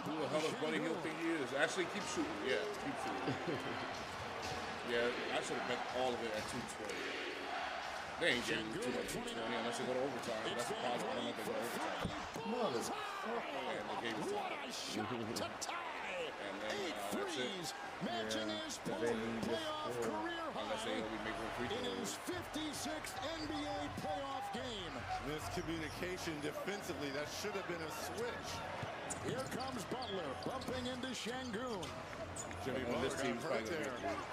Who the hell does Buddy Hield think he is? Actually, keep shooting. Yeah, keep shooting. Yeah, I should have bet all of it at 220. They ain't getting too much 220 unless they go to overtime. That's the problem. I don't know if they go to overtime. And they gave it to them. And then that's it. Matching his playoff career Unless they only make 1 free in throw. his 56th NBA playoff game. Miscommunication defensively. That should have been a switch. Here comes Butler bumping into Şengün. Jimmy On Butler this got team's hurt probably there. going to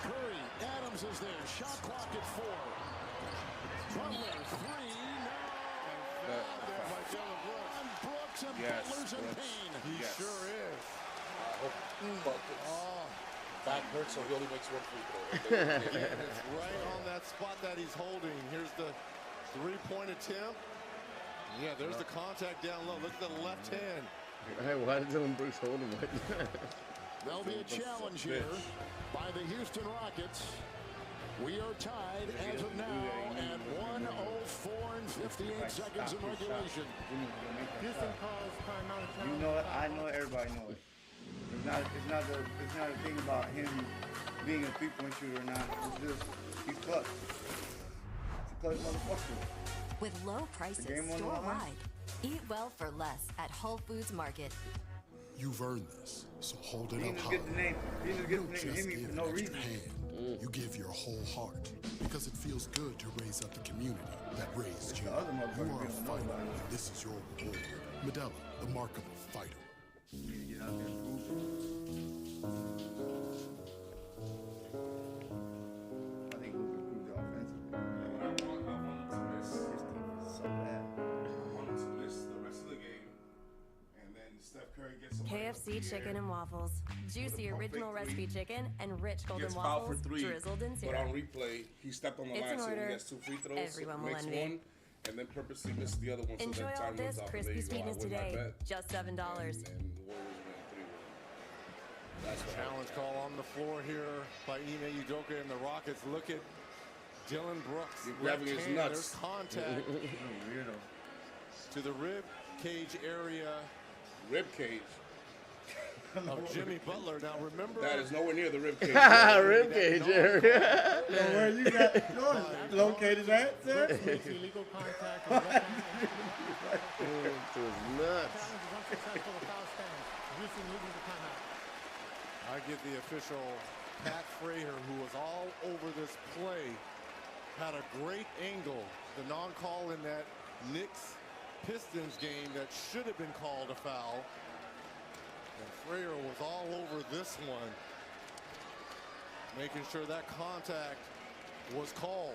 Curry, Adams is there. Shot clock at 4. Butler, 3, no. There by Dylan Brooks. Hits him. Yes, Butler's in yes. pain. He Yes. sure is. I hope buckets. Oh, Back hurts, so he only makes one free throw. it's right on that spot that he's holding. Here's the three-point attempt. Yeah, there's the contact down low. Look at the left hand. Hey, why did Dylan Brooks hold him like that? There'll be a challenge here by the Houston Rockets. We are tied as of now at 1:04 and 58 seconds in regulation. Houston calls timeout. You know it. I know it. Everybody knows it. It's not a thing about him being a three-point shooter or not. It's just he's clutch. He's a clutch motherfucker. With low prices store-wide. Eat well for less at Whole Foods Market. You've earned this, so hold it You up just high. get the name. You just You get don't the just name Jimmy give for an no extra reason. hand. You give your whole heart because it feels good to raise up the community that raised you. The other You motherfuckers are a don't know fighter, about it. and this is your reward. Medella, the mark of a fighter. You need to get out there and prove it. I think Luka improved the offensively. So bad. I want him to miss the rest of the game, and then Steph Curry gets some KFC chicken and waffles. Juicy original recipe chicken and rich golden gets fouled for waffles three, drizzled in but syrup. on replay, he stepped on the It's line, an so he order gets 2 free throws. everyone will makes envy. one, and then purposely misses the other one. Enjoy so that all time this runs out, and crispy there you go. I sweetness win my today. bet. Just $7. And Warriors win 3-1. That's what Challenge call on the floor here by Ime Udoka and the Rockets. Look at Dylan Brooks. You're grabbing Left his hand, nuts. There's contact Weirdo. to the rib cage area Rib cage. of Jimmy Butler. Now remember, That is nowhere near the rib cage. Rib cage area. So where you got located at, sir? Illegal contact. With left hand. To his nuts. Challenge is unsuccessful. The foul stands. Houston loses the timeout. I give the official Pat Fraher, who was all over this play, had a great angle. The non-call in that Knicks Pistons game that should have been called a foul. And Fraher was all over this one, making sure that contact was called.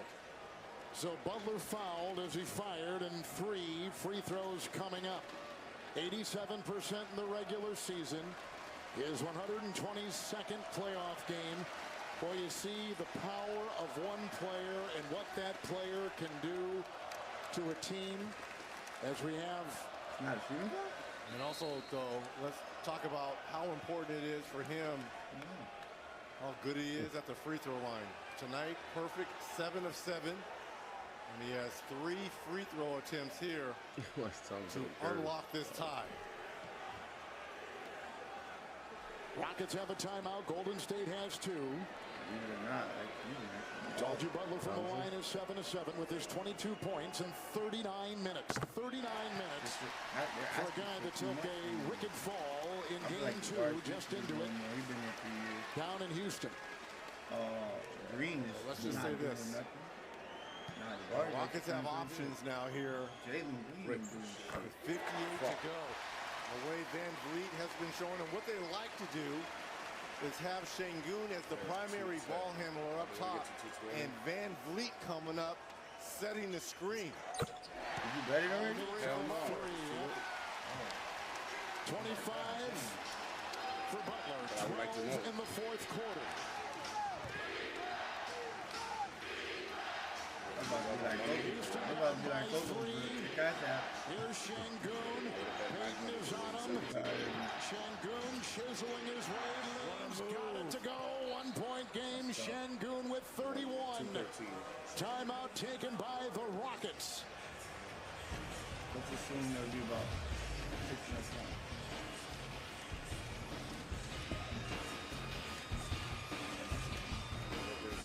So Butler fouled as he fired, and 3 free throws coming up. 87% in the regular season. His 122nd playoff game. Boy, you see the power of one player and what that player can do to a team as we have. Not a shooting guard? And also, though, let's talk about how important it is for him, how good he is at the free throw line. Tonight, perfect 7 of 7. And he has 3 free throw attempts here to unlock this tie. Rockets have a timeout. Golden State has 2. Believe it or not, Told you Butler from the line is 7 of 7 with his 22 points in 39 minutes. 39 minutes for a guy that took a wicked fall in game 2, just into it, down in Houston. Green is Let's just say this. The Rockets have options now here. Jalen Green. With 58 to go. The way Van Vliet has been shown, and what they like to do is have Şengün as the primary ball handler up top, and Van Vliet coming up, setting the screen. Did you bet it already? 25 for Butler. 12 in the fourth quarter. Here's Şengün. Payton is on him. Şengün chiseling his way. Liam's got it to go. 1-point game. Şengün with 31. Timeout taken by the Rockets. Let's assume they'll be about 6 minutes long.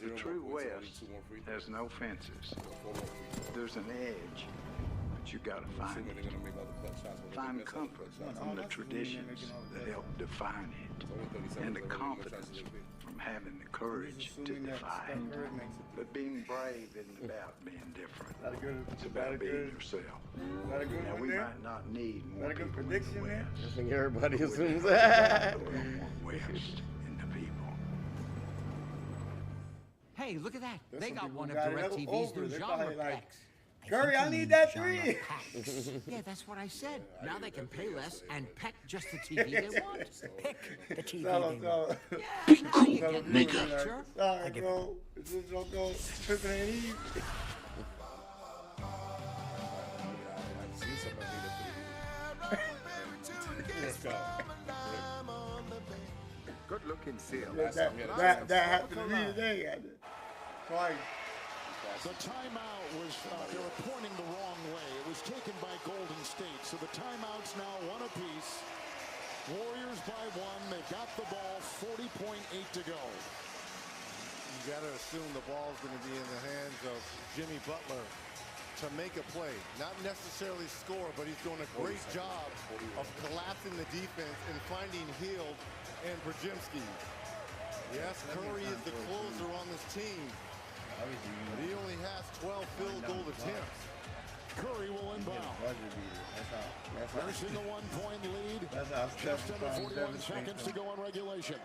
The true West has no fences. There's an edge, but you gotta find it. Find comfort from the traditions that help define it, and the confidence from having the courage to defy it. But being brave isn't about being different. It's about being yourself. Now, we might not need more people in the West. I think everybody assumes We that. have a little more West in the people. Hey, look at that. There's They some got people one who of got it DirecTV's over. new They're genre probably like, packs. Curry, I think he need means that genre three. packs. Yeah, that's what I said. Now they can pay less and peck just the TV they want. Pick the TV they want. Be cool, nigga. Sure. Sorry, bro. It's just don't go tripping and eat. Good looking seal. That happened to me today. Twice. The timeout was, they were pointing the wrong way. It was taken by Golden State. So the timeout's now one apiece. Warriors by one. They've got the ball, 40.8 to go. You got to assume the ball's going to be in the hands of Jimmy Butler to make a play. Not necessarily score, but he's doing a great job of collapsing the defense and finding Hield and Brzezinski. Yes, Curry is the closer on this team, but he only has 12 field goal attempts. Curry will inbound. Nursing a one-point lead. Just under 41 seconds to go on regulation.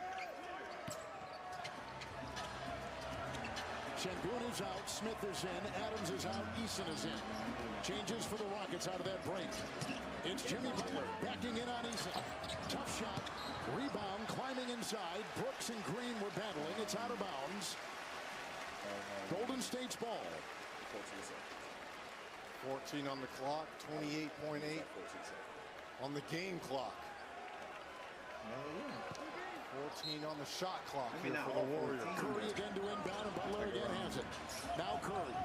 Şengün is out, Smith is in, Adams is out, Eason is in. Changes for the Rockets out of that break. It's Jimmy Butler backing in on Eason. Tough shot, rebound, climbing inside. Brooks and Green were battling. It's out of bounds. Golden State's ball. 14 on the clock, 28.8 on the game clock. 14 on the shot clock here for the Warriors. Curry again to inbound, and Butler again has it. Now Curry.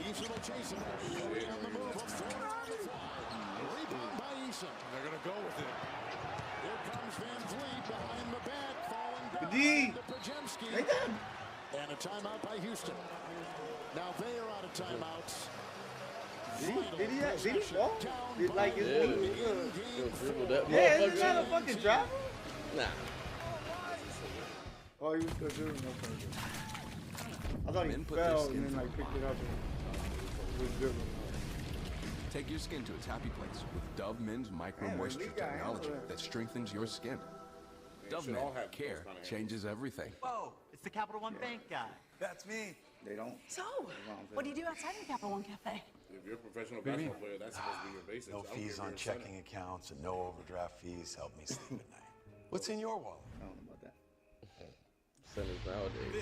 Eason will chase him. Curry on the move. A floater on the fly. Rebound by Eason. They're going to go with it. Here comes Van Vliet behind the back, falling down to Podziemski. And a timeout by Houston. Now they are out of timeouts. Did he fall? Did like his dribble that yeah, isn't that a fucking drop? Nah. Oh, he was still doing no further. I thought he fell and then like picked it up and was dribbling. Take your skin to its happy place with Dove Men's Micro Moisture technology that strengthens your skin. Dove Men care changes everything. Whoa, it's the Capital One Bank guy. That's me. They don't. So, what do you do outside of the Capital One Cafe? If you're a professional basketball player, that's supposed to be your basics. No fees on checking accounts and no overdraft fees help me sleep at night. What's in your wallet? I don't know about that. Centers nowadays.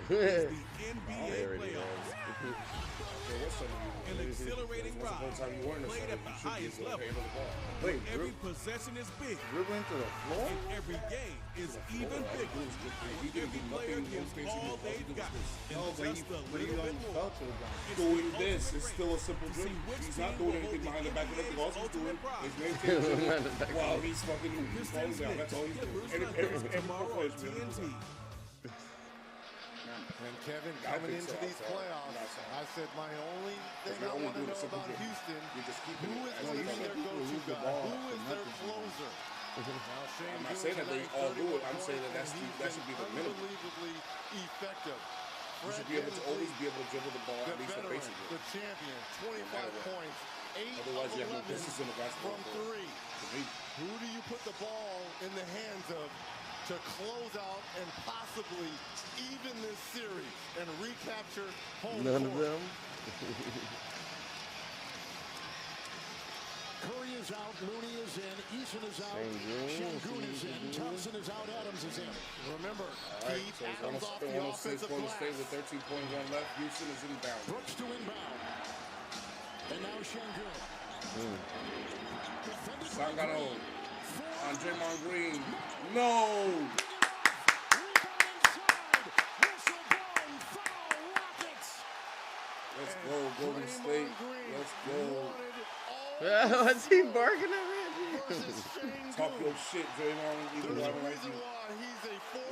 This is the NBA playoffs. An exhilarating ride played at the highest level. Wait, every possession is big. Dribbling to the floor? And every game is even bigger. Every player gives all they've got. And just a little bit more. Doing this is still a simple dribble. He's not doing anything behind the back of the net. All he's doing is maintaining the while he's fucking falling down. That's all he's doing. Every player is really And Kevin, coming into these playoffs, I said my only thing I want to know about Houston, who is going to be their go-to guy? Who is their closer? I'm not saying that they all do it. I'm saying that that should be the minimum. Unbelievably effective. You should be able to always be able to dribble the ball, at least the basic. The champion, 25 points, 8 Otherwise, you have no business in the basketball from 3. Who do you put the ball in the hands of to close out and possibly even this series and recapture home None court? of them. Curry is out, Looney is in, Eason is out, Şengün is in, Thompson is out, Adams is in. Remember, keep Adams off the offensive glass. Stay with 13.1 left. Houston is inbound. Brooks to inbound. And now Şengün. Sangano. On Draymond Green. No! Let's go, Golden State. Let's go. What's he barking at me? Talk your shit, Draymond. Either one right here.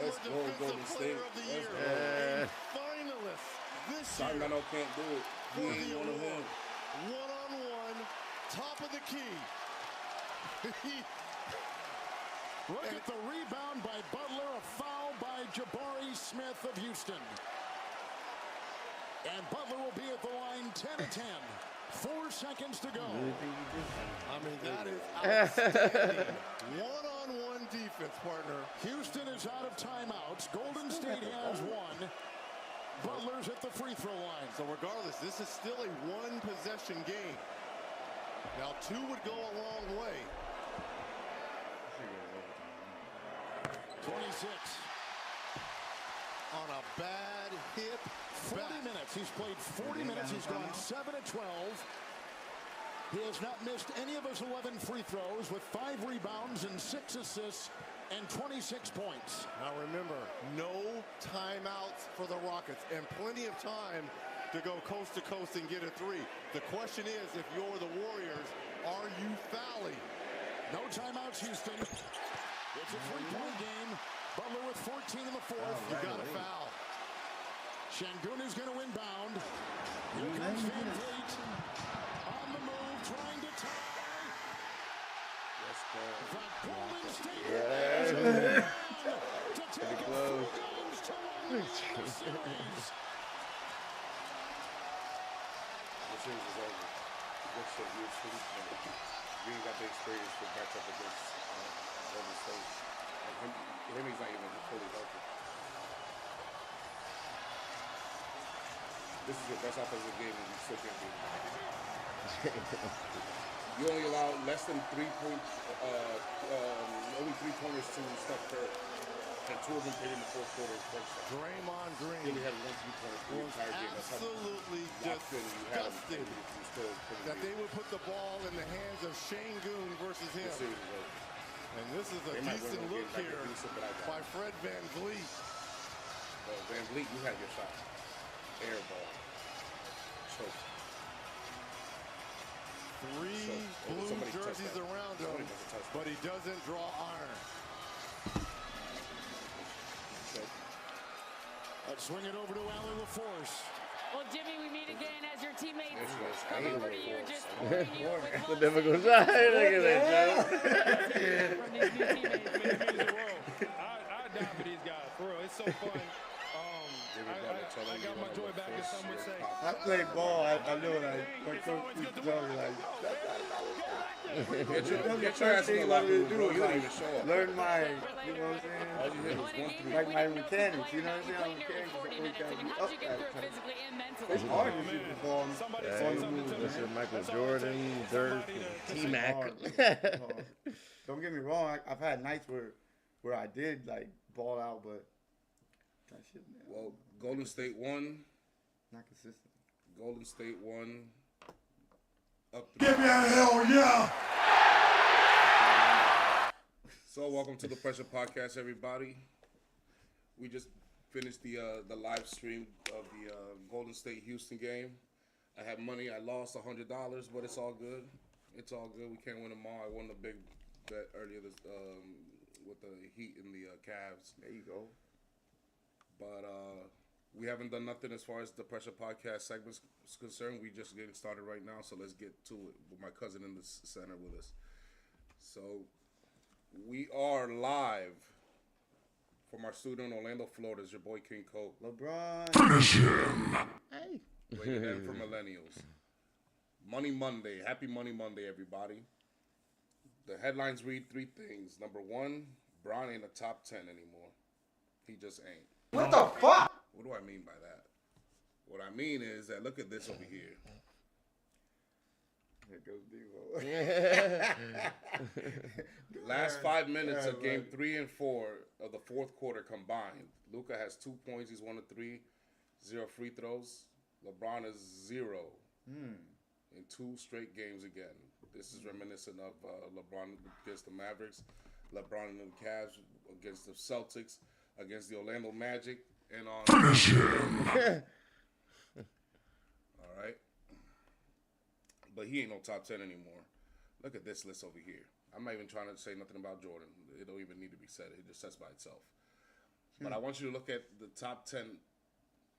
Let's go, Golden State. Let's go. Sangano can't do it. He ain't one of them. One-on-one, top of the key. Look at the rebound by Butler, a foul by Jabari Smith of Houston. And Butler will be at the line 10-10. 4 seconds to go. I mean, that is outstanding. One-on-one defense, partner. Houston is out of timeouts. Golden State has one. Butler's at the free throw line. So regardless, this is still a one-possession game. Now, 2 would go a long way. 26. On a bad hip. 40 minutes. He's played 40 minutes. He's gone 7 of 12. He has not missed any of his 11 free throws with 5 rebounds and 6 assists and 26 points. Now remember, no timeouts for the Rockets and plenty of time to go coast to coast and get a 3. The question is, if you're the Warriors, are you fouling? No timeouts, Houston. It's a 3-point game. Butler with 14 in the fourth. You got to foul. Şengün is going to inbound. Here comes Van Vliet. On the move, trying to tie. The Golden State Warriors to take it 4 games to 1 in the series. The series is over. What's the Houston? We ain't got the experience to back up against Golden State. And he's not even fully healthy. This is your best offensive game and you still can't beat it. You only allow less than 3 points, only 3-pointers to Steph Curry. And 2 of them hit in the fourth quarter. Draymond Green he only had 1 3-pointer for the entire game. That's absolutely disgusted that they would put the ball in the hands of Şengün versus him. And this is a decent look here by Fred Van Vliet. Van Vliet, you had your shot. Air ball. Choke. 3 blue jerseys around him, but he doesn't draw iron. Let's swing it over to Allie LaForce. Well, Jimmy, we meet again as your teammates come over to you, just That's a difficult shot. Look at that, Joe. from these new teammates. It means the world. I die for these guys, for real. It's so fun. I got my joy back, as some would say. I play ball. I know, like, my coach used to tell me, like, get your ass in the locker room, bro. You don't even show up. Learn my, you know what I'm saying? Like my mechanics, you know what I'm saying? I'm mechanics, so we gotta be up that time. It's hard to shoot the ball on the move. This is Michael Jordan, Dirk, T-Mac. Don't get me wrong. I've had nights where I did, like, ball out, but that shit, man. Well, Golden State won. Not consistent. Golden State won. Up Give me a hell yeah! So, welcome to the Pressure Podcast, everybody. We just finished the live stream of the Golden State Houston game. I had money. I lost $100, but it's all good. It's all good. We can't win them all. I won the big bet earlier this with the Heat and the Cavs. There you go. But we haven't done nothing as far as the Pressure Podcast segment is concerned. We just getting started right now, so let's get to it with my cousin in the center with us. So we are live from our studio in Orlando, Florida. It's your boy King Coke. LeBron. Finish him. Hey. Rated M for millennials. Money Monday. Happy Money Monday, everybody. The headlines read 3 things. Number 1, Bron ain't a top 10 anymore. He just ain't. What the fuck? What do I mean by that? What I mean is that look at this over here. Here goes Devo. Last 5 minutes of game 3 and 4 of the fourth quarter combined. Luka has 2 points. He's 1 of 3. 0 free throws. LeBron is 0 in 2 straight games again. This is reminiscent of LeBron against the Mavericks, LeBron and the Cavs against the Celtics, against the Orlando Magic, and on. Finish him. All right. But he ain't no top 10 anymore. Look at this list over here. I'm not even trying to say nothing about Jordan. It don't even need to be said. It just says by itself. But I want you to look at the top 10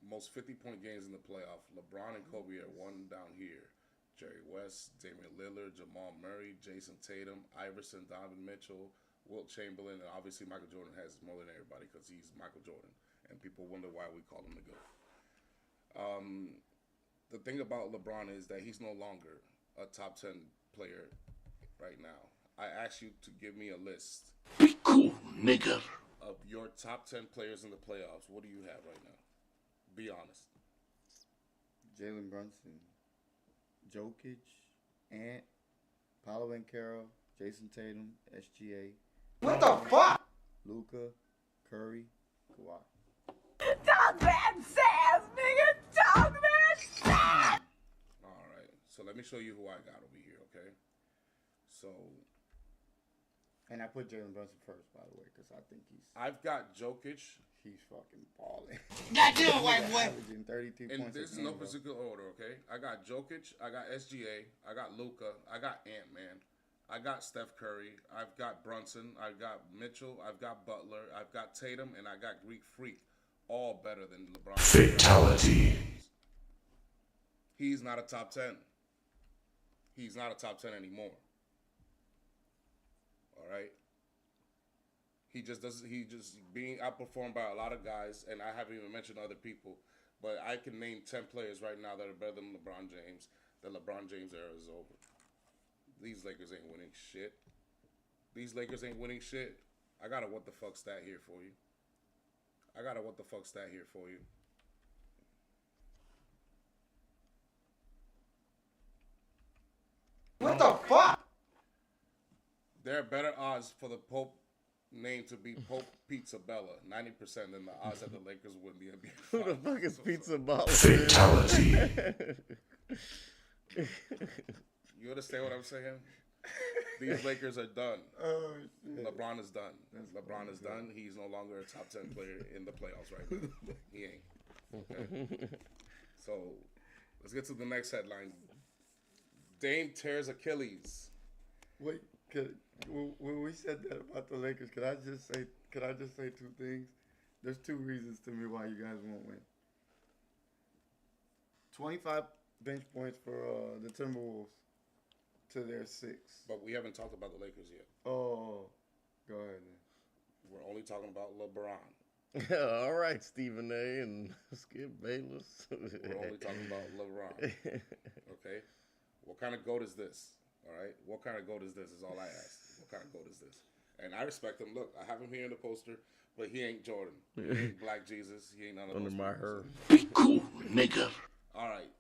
most 50-point games in the playoff. LeBron and Kobe are 1 down here. Jerry West, Damian Lillard, Jamal Murray, Jason Tatum, Iverson, Donovan Mitchell, Wilt Chamberlain, and obviously Michael Jordan has more than everybody because he's Michael Jordan. And people wonder why we call him the GOAT. The thing about LeBron is that he's no longer a top 10 player right now. I asked you to give me a list. Be cool, nigga. Of your top 10 players in the playoffs. What do you have right now? Be honest. Jalen Brunson, Jokic, Ant, Paolo Banchero, Jason Tatum, SGA. What the fuck? Luka, Curry, Kawhi. Talk that sass, nigga. Talk that sass. All right. So let me show you who I got over here, okay? So. And I put Jalen Brunson first, by the way, because I think I've got Jokic. He's fucking balling. Goddamn, white boy. Averaging 32 And points. this is no particular order, okay? I got Jokic, I got SGA, I got Luka, I got Ant-Man, I got Steph Curry, I've got Brunson, I've got Mitchell, I've got Butler, I've got Tatum, and I got Greek Freak. All better than LeBron. Fatality. He's not a top 10. He's not a top 10 anymore. All right? He just being outperformed by a lot of guys, and I haven't even mentioned other people, but I can name 10 players right now that are better than LeBron James. The LeBron James era is over. These Lakers ain't winning shit. These Lakers ain't winning shit. I got a what the fuck stat here for you. What the fuck? There are better odds for the Pope name to be Pope Pizza Bella, 90% than the odds that the Lakers win the NBA. Who the fuck is Pizza Bella? Fatality. You understand what I'm saying? These Lakers are done. Oh, shit. LeBron is done. LeBron is done. He's no longer a top 10 player in the playoffs right now. He ain't. Okay. So let's get to the next headline. Dame tears Achilles. Wait, when we said that about the Lakers, could I just say two things? There's two reasons to me why you guys won't win. 25 bench points for the Timberwolves to their 6. But we haven't talked about the Lakers yet. Oh, go ahead then. We're only talking about LeBron. All right, Stephen A. and Skip Bayless. We're only talking about LeBron. Okay? What kind of GOAT is this? All right? What kind of GOAT is this is all I ask. What kind of GOAT is this? And I respect him. Look, I have him here in the poster, but he ain't Jordan. He ain't Black Jesus. He ain't none of those Under my people. hair. Be cool, nigga. All right.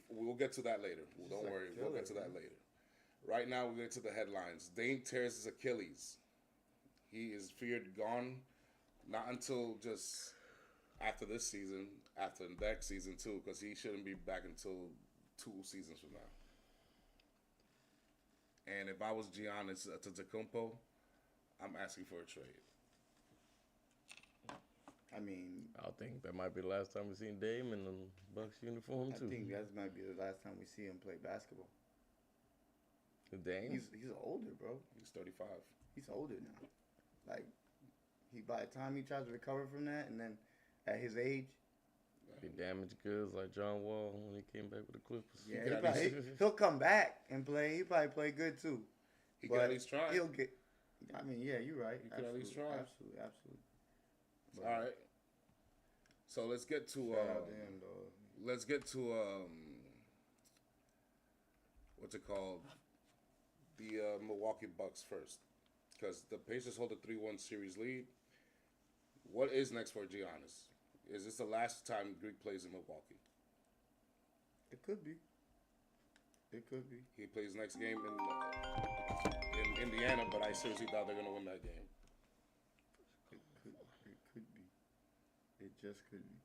We'll get to that later. Don't worry. We'll get to that later. Right now, we'll get to the headlines. Dame tears his Achilles. He is feared gone. Not until just after this season, after next season too, because he shouldn't be back until 2 seasons from now. And if I was Giannis Antetokounmpo, I'm asking for a trade. I mean, I think that might be the last time we seen Dame in the Bucks uniform too. I think that might be the last time we see him play basketball. Dame? He's older, bro. He's 35. He's older now. Like, by the time he tries to recover from that, and then at his age, Be damaged goods like John Wall when he came back with the Clippers. yeah, he'll come back and play. He probably play good too. He can at least try. He'll get. I mean, yeah, you're right. He can at least try. Absolutely. But, all right. So let's get to what's it called? The Milwaukee Bucks first, because the Pacers hold a 3-1 series lead. What is next for Giannis? Is this the last time Greek plays in Milwaukee? It could be. It could be. He plays next game in Indiana, but I seriously doubt they're gonna win that game. It could be. It just could be.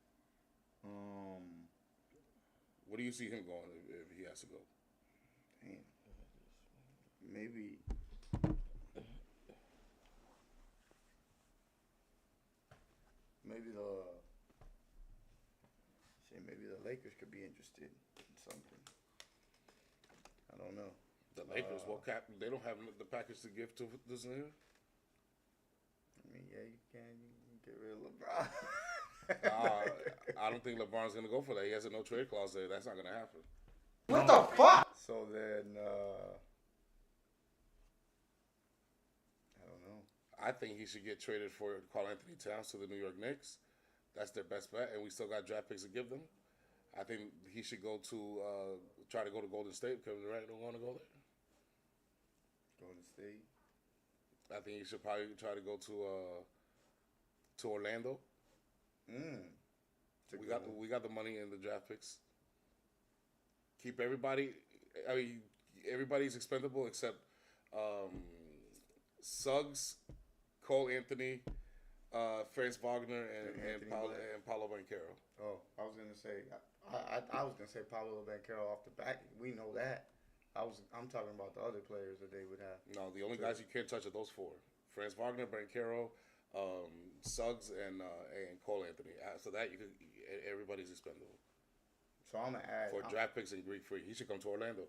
Where do you see him going if he has to go? Damn. Maybe. Maybe the Lakers could be interested in something. I don't know. The Lakers, they don't have the package to give to this nigga? I mean, yeah, you can get rid of LeBron. I don't think LeBron's going to go for that. He has a no trade clause there. That's not going to happen. What the fuck? So then, I don't know. I think he should get traded for Karl Anthony Towns to the New York Knicks. That's their best bet, and we still got draft picks to give them. I think he should go to try to go to Golden State because the Raptors don't want to go there. Golden State. I think he should probably try to go to Orlando. We got the money in the draft picks. Keep everybody. I mean, everybody's expendable except Suggs, Cole Anthony, Franz Wagner, and Paolo Banchero. Oh, I was gonna say, I was gonna say Paolo Banchero off the back. We know that. I'm talking about the other players that they would have. No, the only guys you can't touch are those four: Franz Wagner, Banchero, Suggs, and Cole Anthony. After that, everybody's expendable. So I'm gonna add for draft picks and Greek Freak. He should come to Orlando.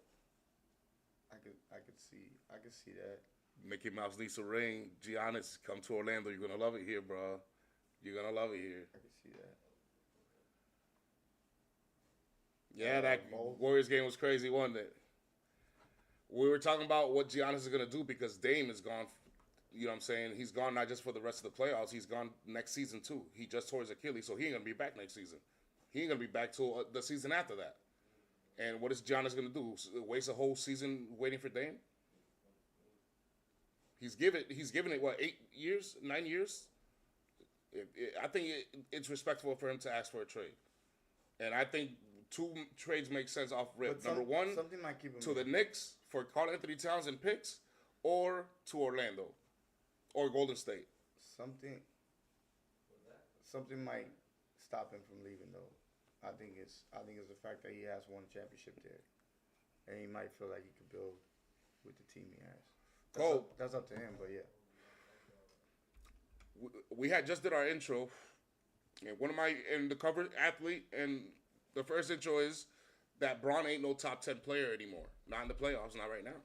I could see that. Mickey Mouse Lisa Ring, Giannis, come to Orlando. You're gonna love it here, bro. You're gonna love it here. I could see that. Yeah, that Warriors game was crazy, wasn't it? We were talking about what Giannis is gonna do because Dame is gone. You know what I'm saying? He's gone not just for the rest of the playoffs. He's gone next season too. He just tore his Achilles, so he ain't gonna be back next season. He ain't gonna be back till the season after that. And what is Giannis gonna do? Waste a whole season waiting for Dame? He's given it what 8 years, 9 years. I think it's respectful for him to ask for a trade, and I think 2 trades make sense off rip. Number one, something might keep him to the Knicks for Karl Anthony Towns and picks, or to Orlando, or Golden State. Something might stop him from leaving though. I think it's the fact that he has won a championship there, and he might feel like he could build with the team he has. That's up to him, but yeah. We had just did our intro, and the cover athlete, and the first intro is that Bron ain't no top 10 player anymore. Not in the playoffs, not right now.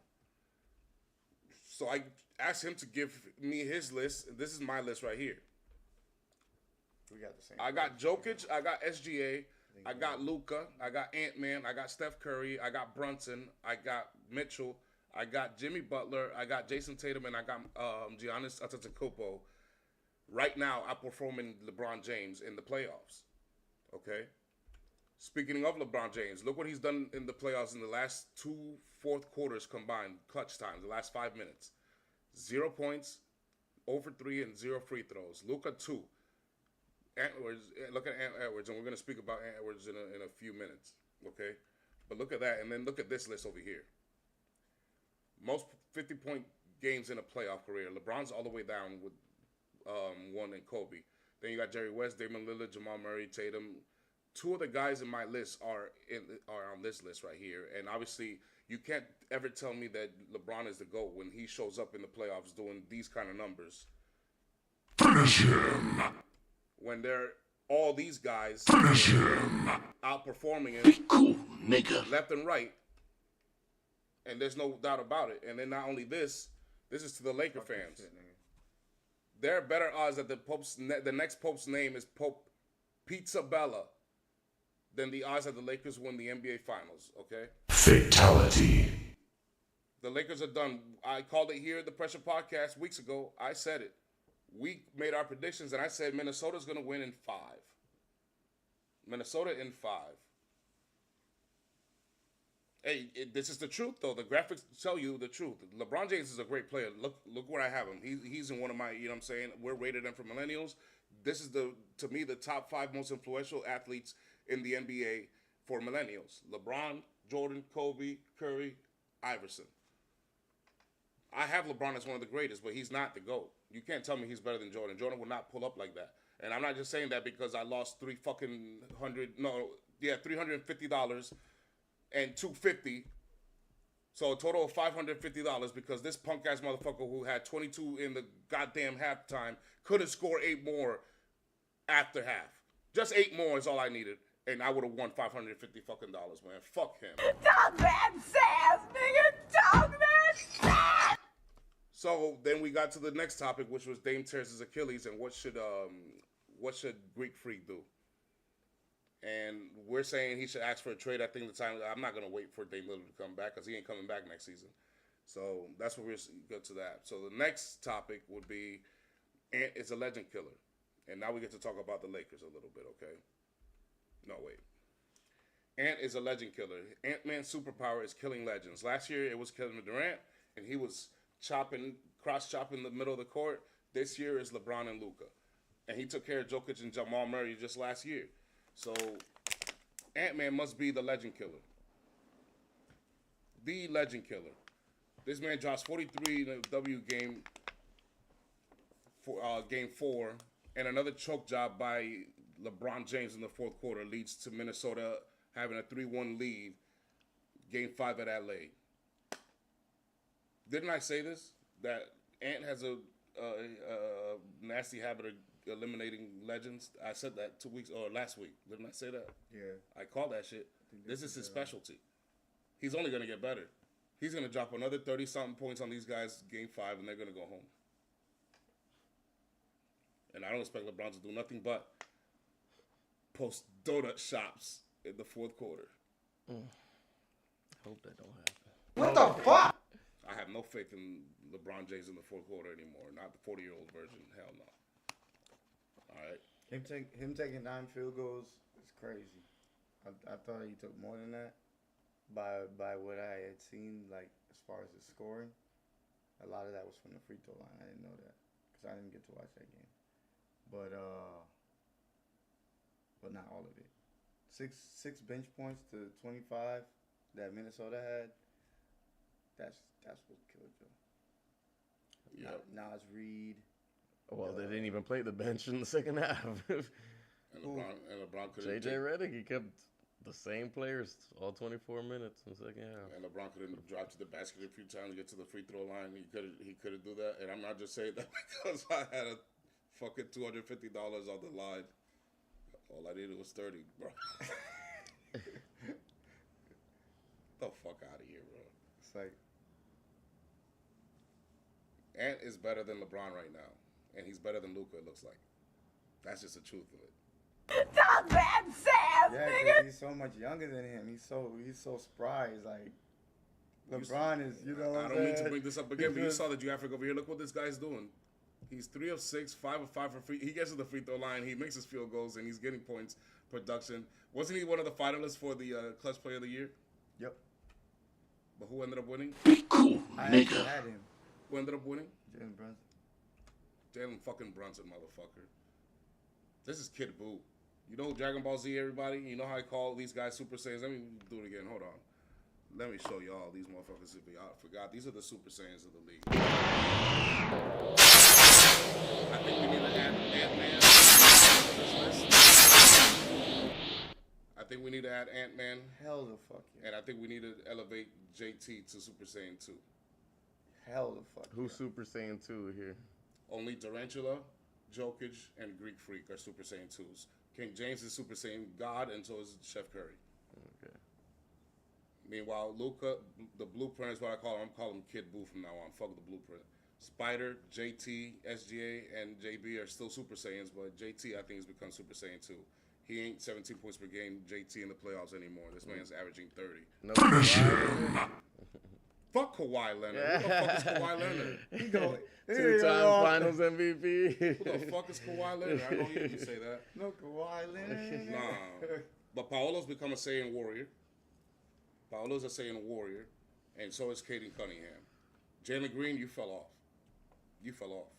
So I asked him to give me his list. This is my list right here. We got the same. I got Jokic, I got SGA, I got Luka, I got Ant-Man, I got Steph Curry, I got Brunson, I got Mitchell, I got Jimmy Butler, I got Jason Tatum, and I got Giannis Antetokounmpo. Right now, outperforming LeBron James in the playoffs. Okay? Speaking of LeBron James, look what he's done in the playoffs in the last 2 fourth quarters combined, clutch time, the last 5 minutes. 0 points, 0 for 3, and 0 free throws. Luka 2. Look at Ant Edwards, and we're going to speak about Ant Edwards in a few minutes. Okay? But look at that, and then look at this list over here. Most 50-point games in a playoff career. LeBron's all the way down with 1 and Kobe. Then you got Jerry West, Damian Lillard, Jamal Murray, Tatum. 2 of the guys in my list are on this list right here. And obviously, you can't ever tell me that LeBron is the GOAT when he shows up in the playoffs doing these kind of numbers. Finish him. When they're all these guys outperforming him, be cool, nigga, left and right. And there's no doubt about it. And then not only this is to the Laker fans. There are better odds that the next Pope's name is Pope Pizza Bella than the odds that the Lakers win the NBA Finals, okay? Fatality. The Lakers are done. I called it here at the Pressure Podcast weeks ago. I said it. We made our predictions, and I said Minnesota's going to win in 5. Minnesota in 5. Hey, this is the truth, though. The graphics tell you the truth. LeBron James is a great player. Look where I have him. He's in one of my, you know what I'm saying? We're rated him for millennials. This is, to me, the top 5 most influential athletes in the NBA for millennials. LeBron, Jordan, Kobe, Curry, Iverson. I have LeBron as one of the greatest, but he's not the GOAT. You can't tell me he's better than Jordan. Jordan would not pull up like that. And I'm not just saying that because I lost $350 and $250. So a total of $550 because this punk ass motherfucker who had 22 in the goddamn halftime couldn't score 8 more after half. Just 8 more is all I needed. And I would have won $550 fucking dollars, man. Fuck him. Talk that sass, nigga. Talk that sass. So then we got to the next topic, which was Dame tears his Achilles, and what should Greek Freak do? And we're saying he should ask for a trade. I think I'm not gonna wait for Dame Lillard to come back because he ain't coming back next season. So that's what we're go to that. So the next topic would be Ant is a legend killer, and now we get to talk about the Lakers a little bit, okay? No, wait. Ant is a legend killer. Ant-Man's superpower is killing legends. Last year, it was Kevin Durant, and he was cross-chopping the middle of the court. This year is LeBron and Luka. And he took care of Jokic and Jamal Murray just last year. So Ant-Man must be the legend killer. The legend killer. This man drops 43 in the W game for game 4, and another choke job by LeBron James in the fourth quarter leads to Minnesota having a 3-1 lead. Game 5 at LA. Didn't I say this? That Ant has a nasty habit of eliminating legends. I said that last week. Didn't I say that? Yeah. I call that shit. This is his specialty. He's only going to get better. He's going to drop another 30-something points on these guys game 5, and they're going to go home. And I don't expect LeBron to do nothing but post donut shops in the fourth quarter. Hope that don't happen. What the fuck? I have no faith in LeBron James in the fourth quarter anymore. Not the 40-year-old version. Hell no. All right. Him taking 9 field goals is crazy. I thought he took more than that. By what I had seen, like as far as his scoring, a lot of that was from the free throw line. I didn't know that because I didn't get to watch that game. But not all of it. Six bench points to 25 that Minnesota had. That's what killed Joe. Yeah. Nas Reed. Well, they didn't even play the bench in the second half. And LeBron couldn't. JJ Redick, he kept the same players all 24 minutes in the second half. And LeBron couldn't drive to the basket a few times to get to the free throw line. He couldn't do that. And I'm not just saying that because I had a fucking $250 on the line. All I needed was 30, bro. The fuck out of here, bro. It's like Ant is better than LeBron right now, and he's better than Luka. It looks like. That's just the truth of it. Stop that sass, yeah, nigga. He's so much younger than him. He's so spry. He's like LeBron is. You know what I'm saying? I don't mean to bring this up again, but you saw the graphic over here. Look what this guy's doing. He's 3 of 6, 5 of 5 for free. He gets to the free throw line. He makes his field goals, and he's getting points, production. Wasn't he one of the finalists for the Clutch Player of the Year? Yep. But who ended up winning? Cool, I nigga. had him. Who ended up winning? Jalen Brunson. Jalen fucking Brunson, motherfucker. This is Kid Buu. You know Dragon Ball Z, everybody? You know how I call these guys Super Saiyans? Let me do it again. Hold on. Let me show y'all these motherfuckers if y'all forgot. These are the Super Saiyans of the league. I think we need to add Ant-Man to this list. I think we need to add Ant-Man. Hell the fuck yeah. And I think we need to elevate JT to Super Saiyan 2. Hell the fuck Who's Super Saiyan 2 here? Only Tarantula, Jokic, and Greek Freak are Super Saiyan 2s. King James is Super Saiyan God, and so is Chef Curry. Okay. Meanwhile, Luka, the Blueprint is what I call him. I'm calling him Kid Buu from now on. Fuck the Blueprint. Spider, JT, SGA, and JB are still Super Saiyans, but JT, I think, has become Super Saiyan 2. He ain't 17 points per game, JT, in the playoffs anymore. This man's averaging 30. No. Fuck Kawhi Leonard. Who the fuck is Kawhi Leonard? He go 2-time Finals MVP. Who the fuck is Kawhi Leonard? I don't hear you say that. No Kawhi Leonard. Nah. But Paolo's become a Saiyan warrior. Paolo's a Saiyan warrior. And so is Caden Cunningham. Jalen Green, you fell off. You fell off.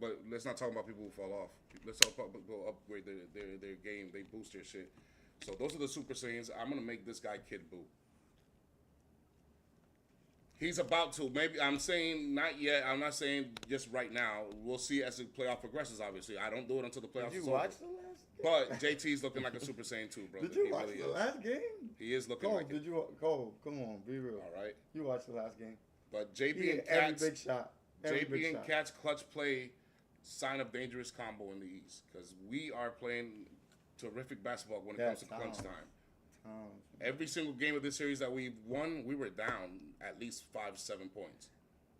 But let's not talk about people who fall off. Let's talk about go upgrade their game. They boost their shit. So those are the Super Saiyans. I'm going to make this guy Kid Buu. He's about to. Maybe I'm saying not yet. I'm not saying just right now. We'll see as the playoff progresses, obviously. I don't do it until the playoffs Did is you over. watch the last game? But JT's looking like a Super Saiyan 2, bro. Did you watch really the is. last game? He is looking Cole, like did it. you Cole, come on, be real. All right. You watched the last game. But He JB hit and every Cats, big shot. Every big JB and shot. Cats clutch play sign of dangerous combo in the East because we are playing terrific basketball when it comes to crunch time. Every single game of this series that we've won, we were down at least 5-7 points.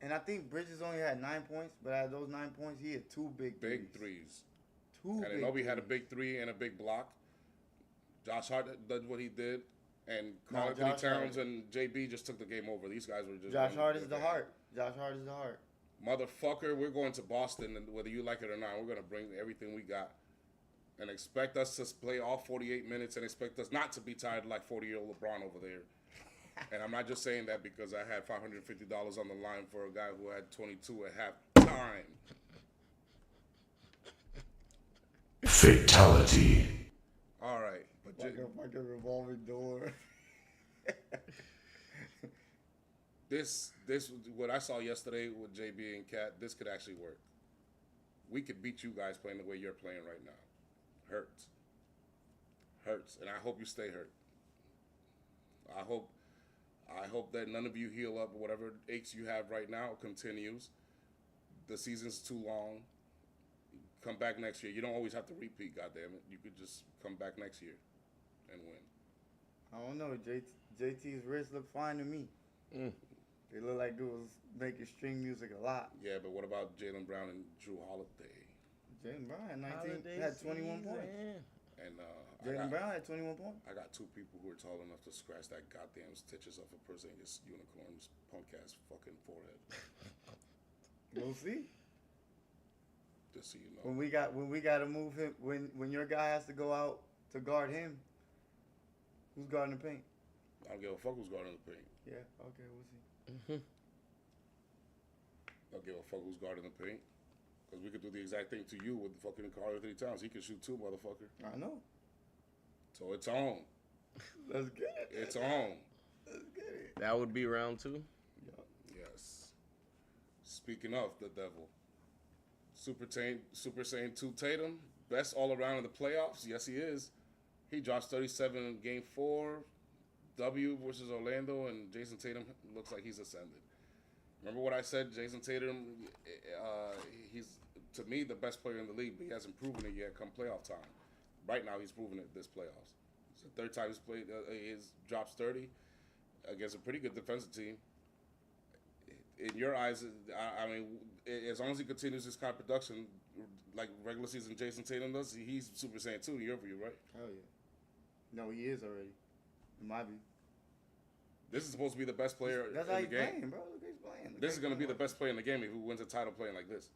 And I think Bridges only had 9 points, but out of those 9 points, he had 2 big threes. And And Anobi had a big 3 and a big block. Josh Hart did what he did. And Karl Anthony Towns and JB just took the game over. These guys were just... Josh Hart is the heart. Josh Hart is the heart. Motherfucker, we're going to Boston, and whether you like it or not, we're going to bring everything we got. And expect us to play all 48 minutes and expect us not to be tired like 40-year-old LeBron over there. And I'm not just saying that because I had $550 on the line for a guy who had 22 at half time. Fatality. All All right, but like a fucking revolving door. This what I saw yesterday with JB and Cat. This could actually work. We could beat you guys playing the way you're playing right now. Hurts, and I hope you stay hurt. I hope that none of you heal up. Whatever aches you have right now continues. The season's too long. Come back next year. You don't always have to repeat, goddammit. You could just come back next year and win. I don't know. JT's wrist looked fine to me. It looked like it was making string music a lot. Yeah, but what about Jaylen Brown and Drew Holiday? Jaylen Brown had 21 points. And Jaylen Brown had 21 points. I got two people who are tall enough to scratch that goddamn stitches off of Porzingis unicorn's punk ass fucking forehead. We'll see. Just so you know. When we got to move him, when your guy has to go out to guard him, who's guarding the paint? I don't give a fuck who's guarding the paint. Yeah. Okay. We'll see. Don't give a fuck who's guarding the paint. Because we could do the exact thing to you with fucking Carter 3 times. He can shoot too, motherfucker. I know. So it's on. Let's get it. It's on. Let's get it. That would be round 2? Yes. Speaking of the devil, Super Saiyan 2 Tatum, best all around in the playoffs. Yes, he is. He drops 37 in Game 4. W versus Orlando, and Jason Tatum looks like he's ascended. Remember what I said? Jason Tatum, he's, to me, the best player in the league, but he hasn't proven it yet come playoff time. Right now, he's proven it this playoffs. It's the third time he's played. He drops 30 against a pretty good defensive team. In your eyes, I mean, as long as he continues this kind of production, like regular season Jason Tatum does, he's Super Saiyan 2 in your view, right? Hell yeah. No, he is already. In my view. This is supposed to be the best player That's in how the he's game. playing, bro. Look, he's playing. This is going to be the best player in the game if he wins a title playing like this.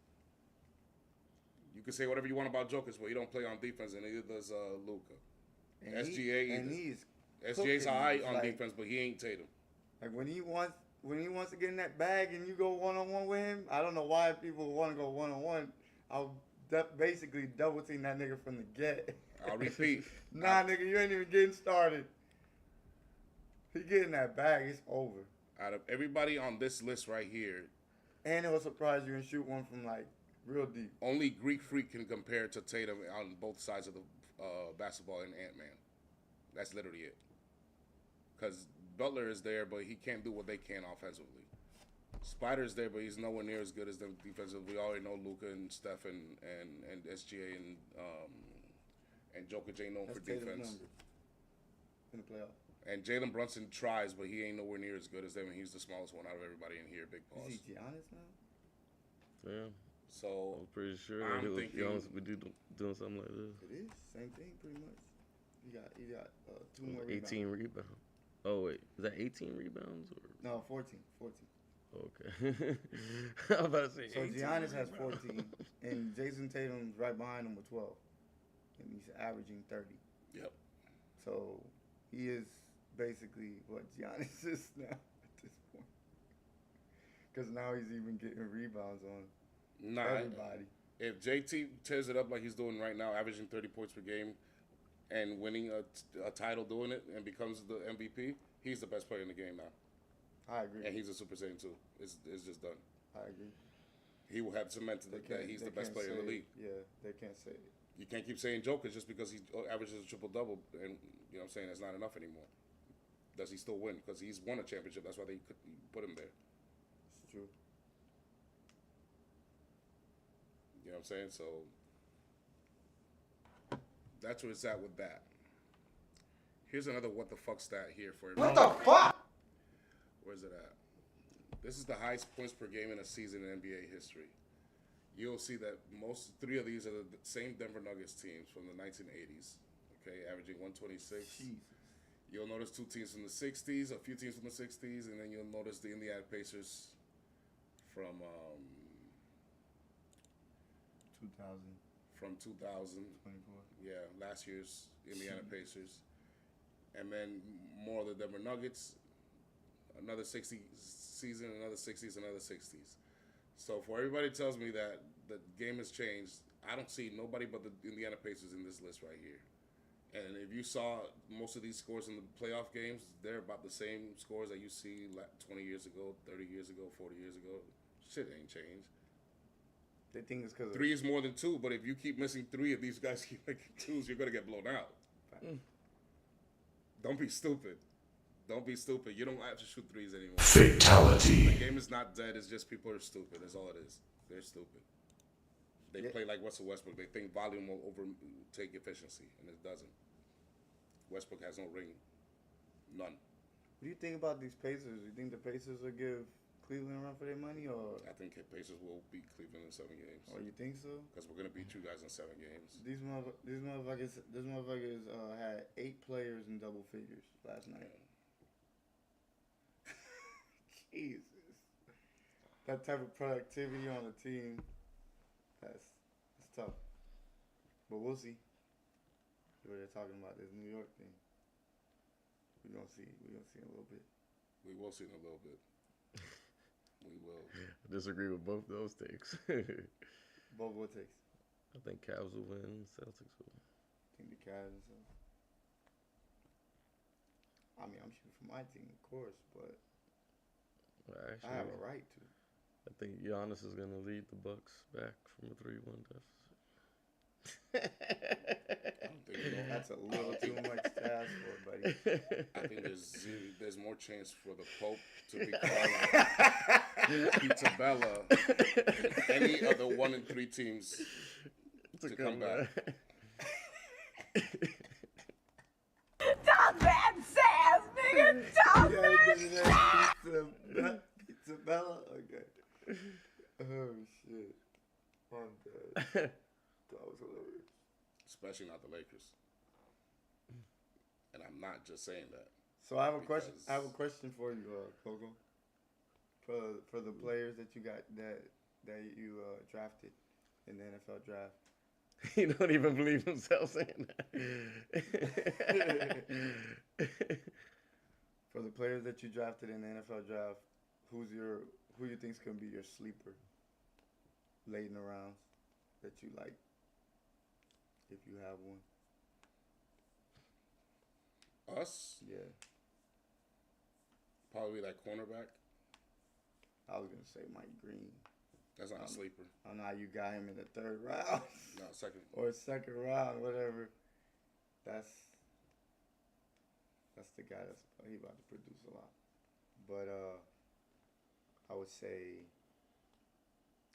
You can say whatever you want about Jokic, but he don't play on defense, and neither does Luka. SGA's alright on defense, but he ain't Tatum. Like when he wants to get in that bag and you go one-on-one with him, I don't know why people want to go one-on-one. I'll basically double team that nigga from the get. I'll repeat. Nah, nigga, you ain't even getting started. He get in that bag, it's over. Out of everybody on this list right here, and it will surprise you and shoot one from like real deep. Only Greek Freak can compare to Tatum on both sides of the basketball and Ant-Man. That's literally it. Because Butler is there, but he can't do what they can offensively. Spider's there, but he's nowhere near as good as them defensively. We already know Luka and Steph and SGA and Jokic ain't known for defense. In the playoffs. And Jalen Brunson tries, but he ain't nowhere near as good as them, and he's the smallest one out of everybody in here. Big pause. Is he Giannis now? Yeah. So I'm pretty sure I'm thinking Giannis would be doing something like this. It is same thing, pretty much. He got 2 more 18 rebounds. Oh wait, is that 18 rebounds or? No, 14. Okay. I was about to say. So Giannis has 14, and Jason Tatum's right behind him with 12, and he's averaging 30. Yep. So he is basically what Giannis is now at this point, because now he's even getting rebounds on everybody. If JT tears it up like he's doing right now, averaging 30 points per game, and winning a title doing it, and becomes the MVP, he's the best player in the game now. I agree. And he's a Super Saiyan 2. It's just done. I agree. He will have cemented that he's the best player in the league. Yeah, they can't say it. You can't keep saying Jokic just because he averages a triple-double, and you know what I'm saying, that's not enough anymore. Does he still win? Because he's won a championship. That's why they put him there. It's true. You know what I'm saying? So that's where it's at with that. Here's another what the fuck stat here for everybody. What the fuck? Where's it at? This is the highest points per game in a season in NBA history. You'll see that 3 of these are the same Denver Nuggets teams from the 1980s. Okay, averaging 126. Jesus. You'll notice 2 teams from the 60s, a few teams from the 60s, and then you'll notice the Indiana Pacers from 2000. From 2000. 24. Yeah, last year's Indiana Pacers. And then more of the Denver Nuggets. Another 60s season, another 60s, another 60s. So for everybody tells me that the game has changed, I don't see nobody but the Indiana Pacers in this list right here. And if you saw most of these scores in the playoff games, they're about the same scores that you see 20 years ago, 30 years ago, 40 years ago. Shit ain't changed. They think it's because 3 is more than 2, but if you keep missing 3, if these guys keep making 2s, you're gonna get blown out. Don't be stupid. Don't be stupid. You don't have to shoot 3s anymore. Fatality. The game is not dead. It's just people are stupid. That's all it is. They're stupid. They play like Russell Westbrook. They think volume will overtake efficiency, and it doesn't. Westbrook has no ring. None. What do you think about these Pacers? You think the Pacers will give Cleveland a run for their money, or? I think Pacers will beat Cleveland in 7 games. Oh, you think so? Because we're gonna beat you guys in 7 games. These motherfuckers had 8 players in double figures last night. Jesus, that type of productivity on a team, that's tough. But we'll see. What they're talking about, this New York thing. We're gonna see in a little bit. We will see in a little bit. We will. I disagree with both those takes. Both what takes? I think Cavs will win, Celtics will. I think the Cavs and stuff. I mean, I'm shooting for my team, of course, but actually, I have a right to. I think Giannis is gonna lead the Bucks back from a 3-1 deficit. That's a little too much to ask for, buddy. I think there's more chance for the Pope to be called Pizza Bella than any other 1 and 3 teams to come back. Talk that sass, nigga. Talk that sass. Pizza Bella? Okay. Oh, shit. I'm dead. That was hilarious. Especially not the Lakers. And I'm not just saying that. So I have a question. I have a question for you, Coco. For the players that you got that you drafted in the NFL draft. He don't even believe himself saying that. For the players that you drafted in the NFL draft, who you think's gonna be your sleeper late in the rounds that you like, if you have one? Us? Yeah. Probably that cornerback. I was gonna say Mike Green. That's not a sleeper. I know you got him in the 3rd round. No, second. Or 2nd round, whatever. That's the guy he about to produce a lot. But I would say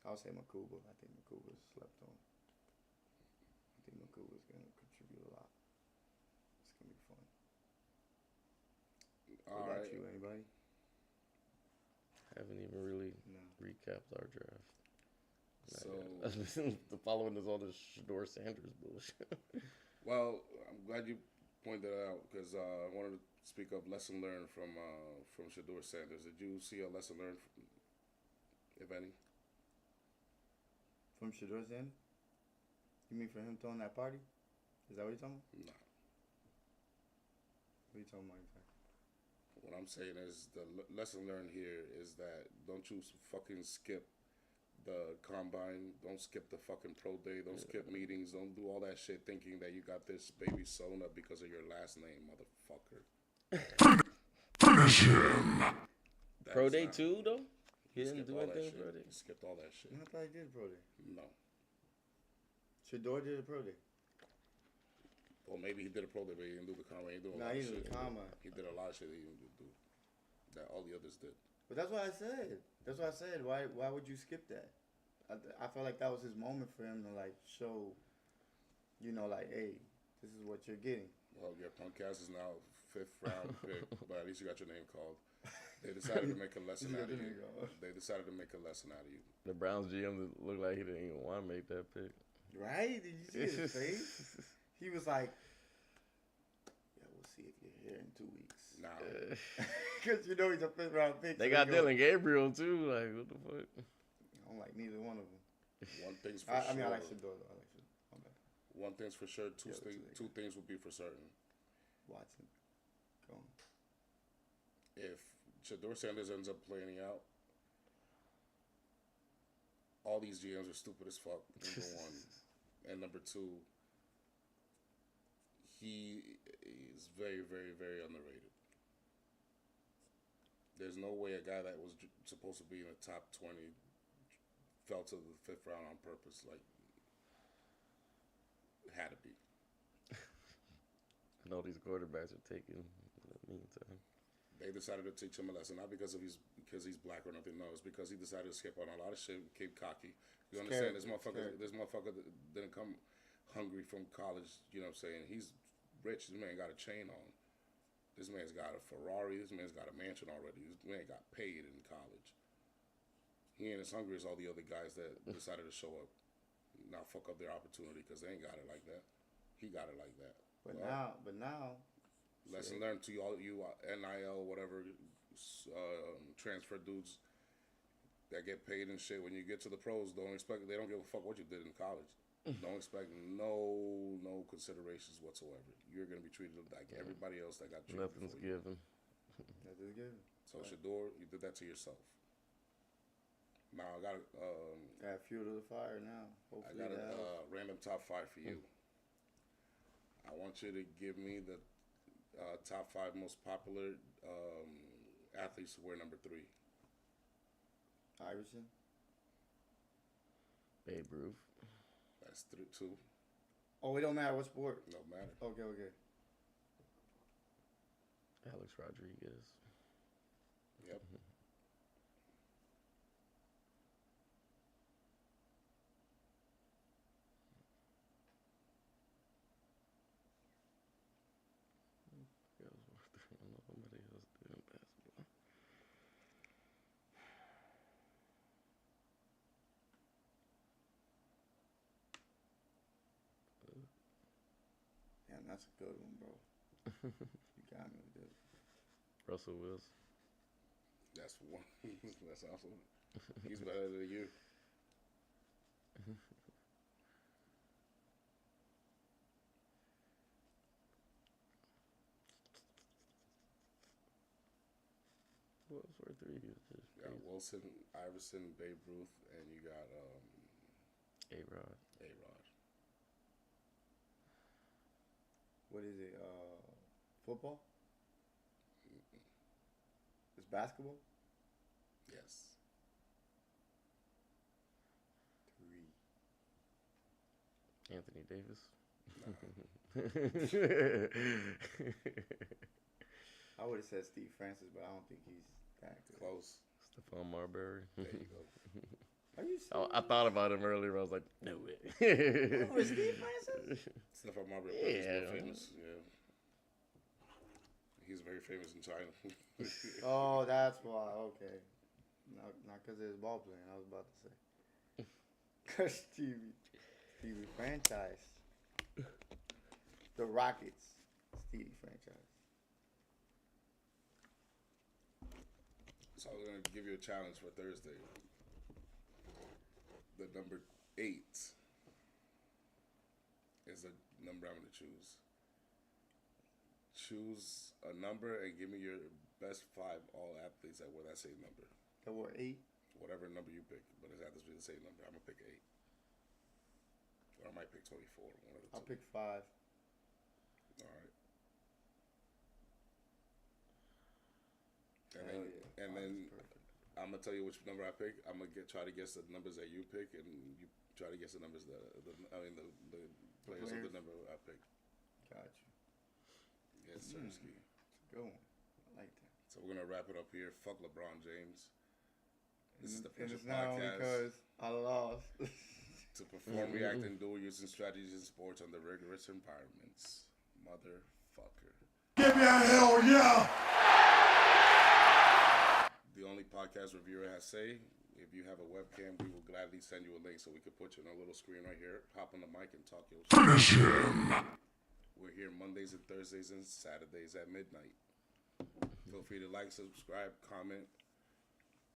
Makuba. I think Makuba's slept on. I think Makuba's gonna contribute a lot. It's gonna be fun. What about you? Anybody? Haven't even really recapped our draft. So the following is all this Shedeur Sanders bullshit. Well, I'm glad you pointed that out because I wanted to speak of lesson learned from Shedeur Sanders. Did you see a lesson learned, if any? From Shedeur Sanders? You mean for him throwing that party? Is that what you're talking about? No. What are you talking about exactly? What I'm saying is the lesson learned here is that don't you fucking skip the combine, don't skip the fucking pro day, don't skip meetings, don't do all that shit thinking that you got this baby sewn up because of your last name, motherfucker. Finish him. Pro day too, though? He didn't do anything pro pro day? He skipped all that shit. I thought he did pro day. No. Shedeur did a pro day. Well, maybe he did a pro day, but he didn't do the combine. He did a lot of he shit. did the combine. He did a lot of shit that he didn't do. That all the others did. But that's what I said. Why would you skip that? I felt like that was his moment for him to like show, like, hey, this is what you're getting. Well, your punk ass is now 5th round pick, but at least you got your name called. They decided to make a lesson out of you. The Browns GM looked like he didn't even want to make that pick. Right? Did you see his face? He was like, yeah, we'll see if you're here in 2 weeks. Nah. Because he's a 5th round pick. They got Dylan Gabriel, too. Like, what the fuck? I don't like neither one of them. One thing's for sure. I mean, I like Shedeur, though. One thing's for sure. Two things will be for certain. Watson. Go on. If Shedeur Sanders ends up playing out, all these GMs are stupid as fuck, number one. And number two, he is very, very, very underrated. There's no way a guy that was supposed to be in the top 20 fell to the 5th round on purpose. Like, it had to be. And all these quarterbacks are taking in the meantime. They decided to teach him a lesson, not because he's black or nothing. No, it's because he decided to skip on a lot of shit, became cocky. You understand? This motherfucker didn't come hungry from college. You know what I'm saying? He's rich. This man got a chain on. This man's got a Ferrari. This man's got a mansion already. This man got paid in college. He ain't as hungry as all the other guys that decided to show up, not fuck up their opportunity because they ain't got it like that. He got it like that. But now. Lesson learned to all you NIL, whatever, transfer dudes that get paid and shit. When you get to the pros, they don't give a fuck what you did in college. Don't expect no considerations whatsoever. You're gonna be treated like everybody else that got treated. Nothing's given. Nothing's given. So Shador, you did that to yourself. Now I got fuel to the fire now. Hopefully I got a random top 5 for you. I want you to give me the top 5 most popular athletes who wear number 3. Iverson. Babe Ruth. That's 2. Oh, it don't matter what sport. No matter. Okay. Alex Rodriguez. Yep. Nobody else doing basketball. Damn, that's a good one, bro. You got me with this. Russell Wilson. That's one. That's awesome. He's better than you. What was for 3? You got Wilson, Iverson, Babe Ruth, and you got A-Rod. What is it? Football? It's basketball? Yes. 3. Anthony Davis. I would have said Steve Francis, but I don't think he's that good. Close. Stephon Marbury. There you go. Are you serious? I thought about him earlier, but I was like, no way. Oh, Steve Francis? Stephon Marbury is more famous. Yeah. He's very famous in China. Oh, that's why. Okay. Not because of his ball playing, I was about to say. Because Stevie franchise. The Rockets. Stevie franchise. So I'm going to give you a challenge for Thursday. The number 8 is the number I'm going to choose. Choose a number and give me your best 5 all athletes that wear that same number. That were 8? Whatever number you pick, but it has to be the same number. I'm going to pick 8. Or I might pick 24. One of the I'll two. pick 5. All right. And then I'm gonna tell you which number I pick. I'm gonna try to guess the numbers that you pick, and you try to guess the numbers the players of the number I pick. Gotcha. Yes, Sirski. Good one. I like that. So we're gonna wrap it up here. Fuck LeBron James. This is the And Pressure it's not only Podcast. because I lost. To perform, react, and duel using strategies in sports under rigorous environments. Motherfucker. Give me a hell yeah! The only podcast reviewer has say. If you have a webcam, we will gladly send you a link so we can put you on a little screen right here. Hop on the mic and talk your shit. Finish him! We're here Mondays and Thursdays and Saturdays at midnight. Feel free to like, subscribe, comment,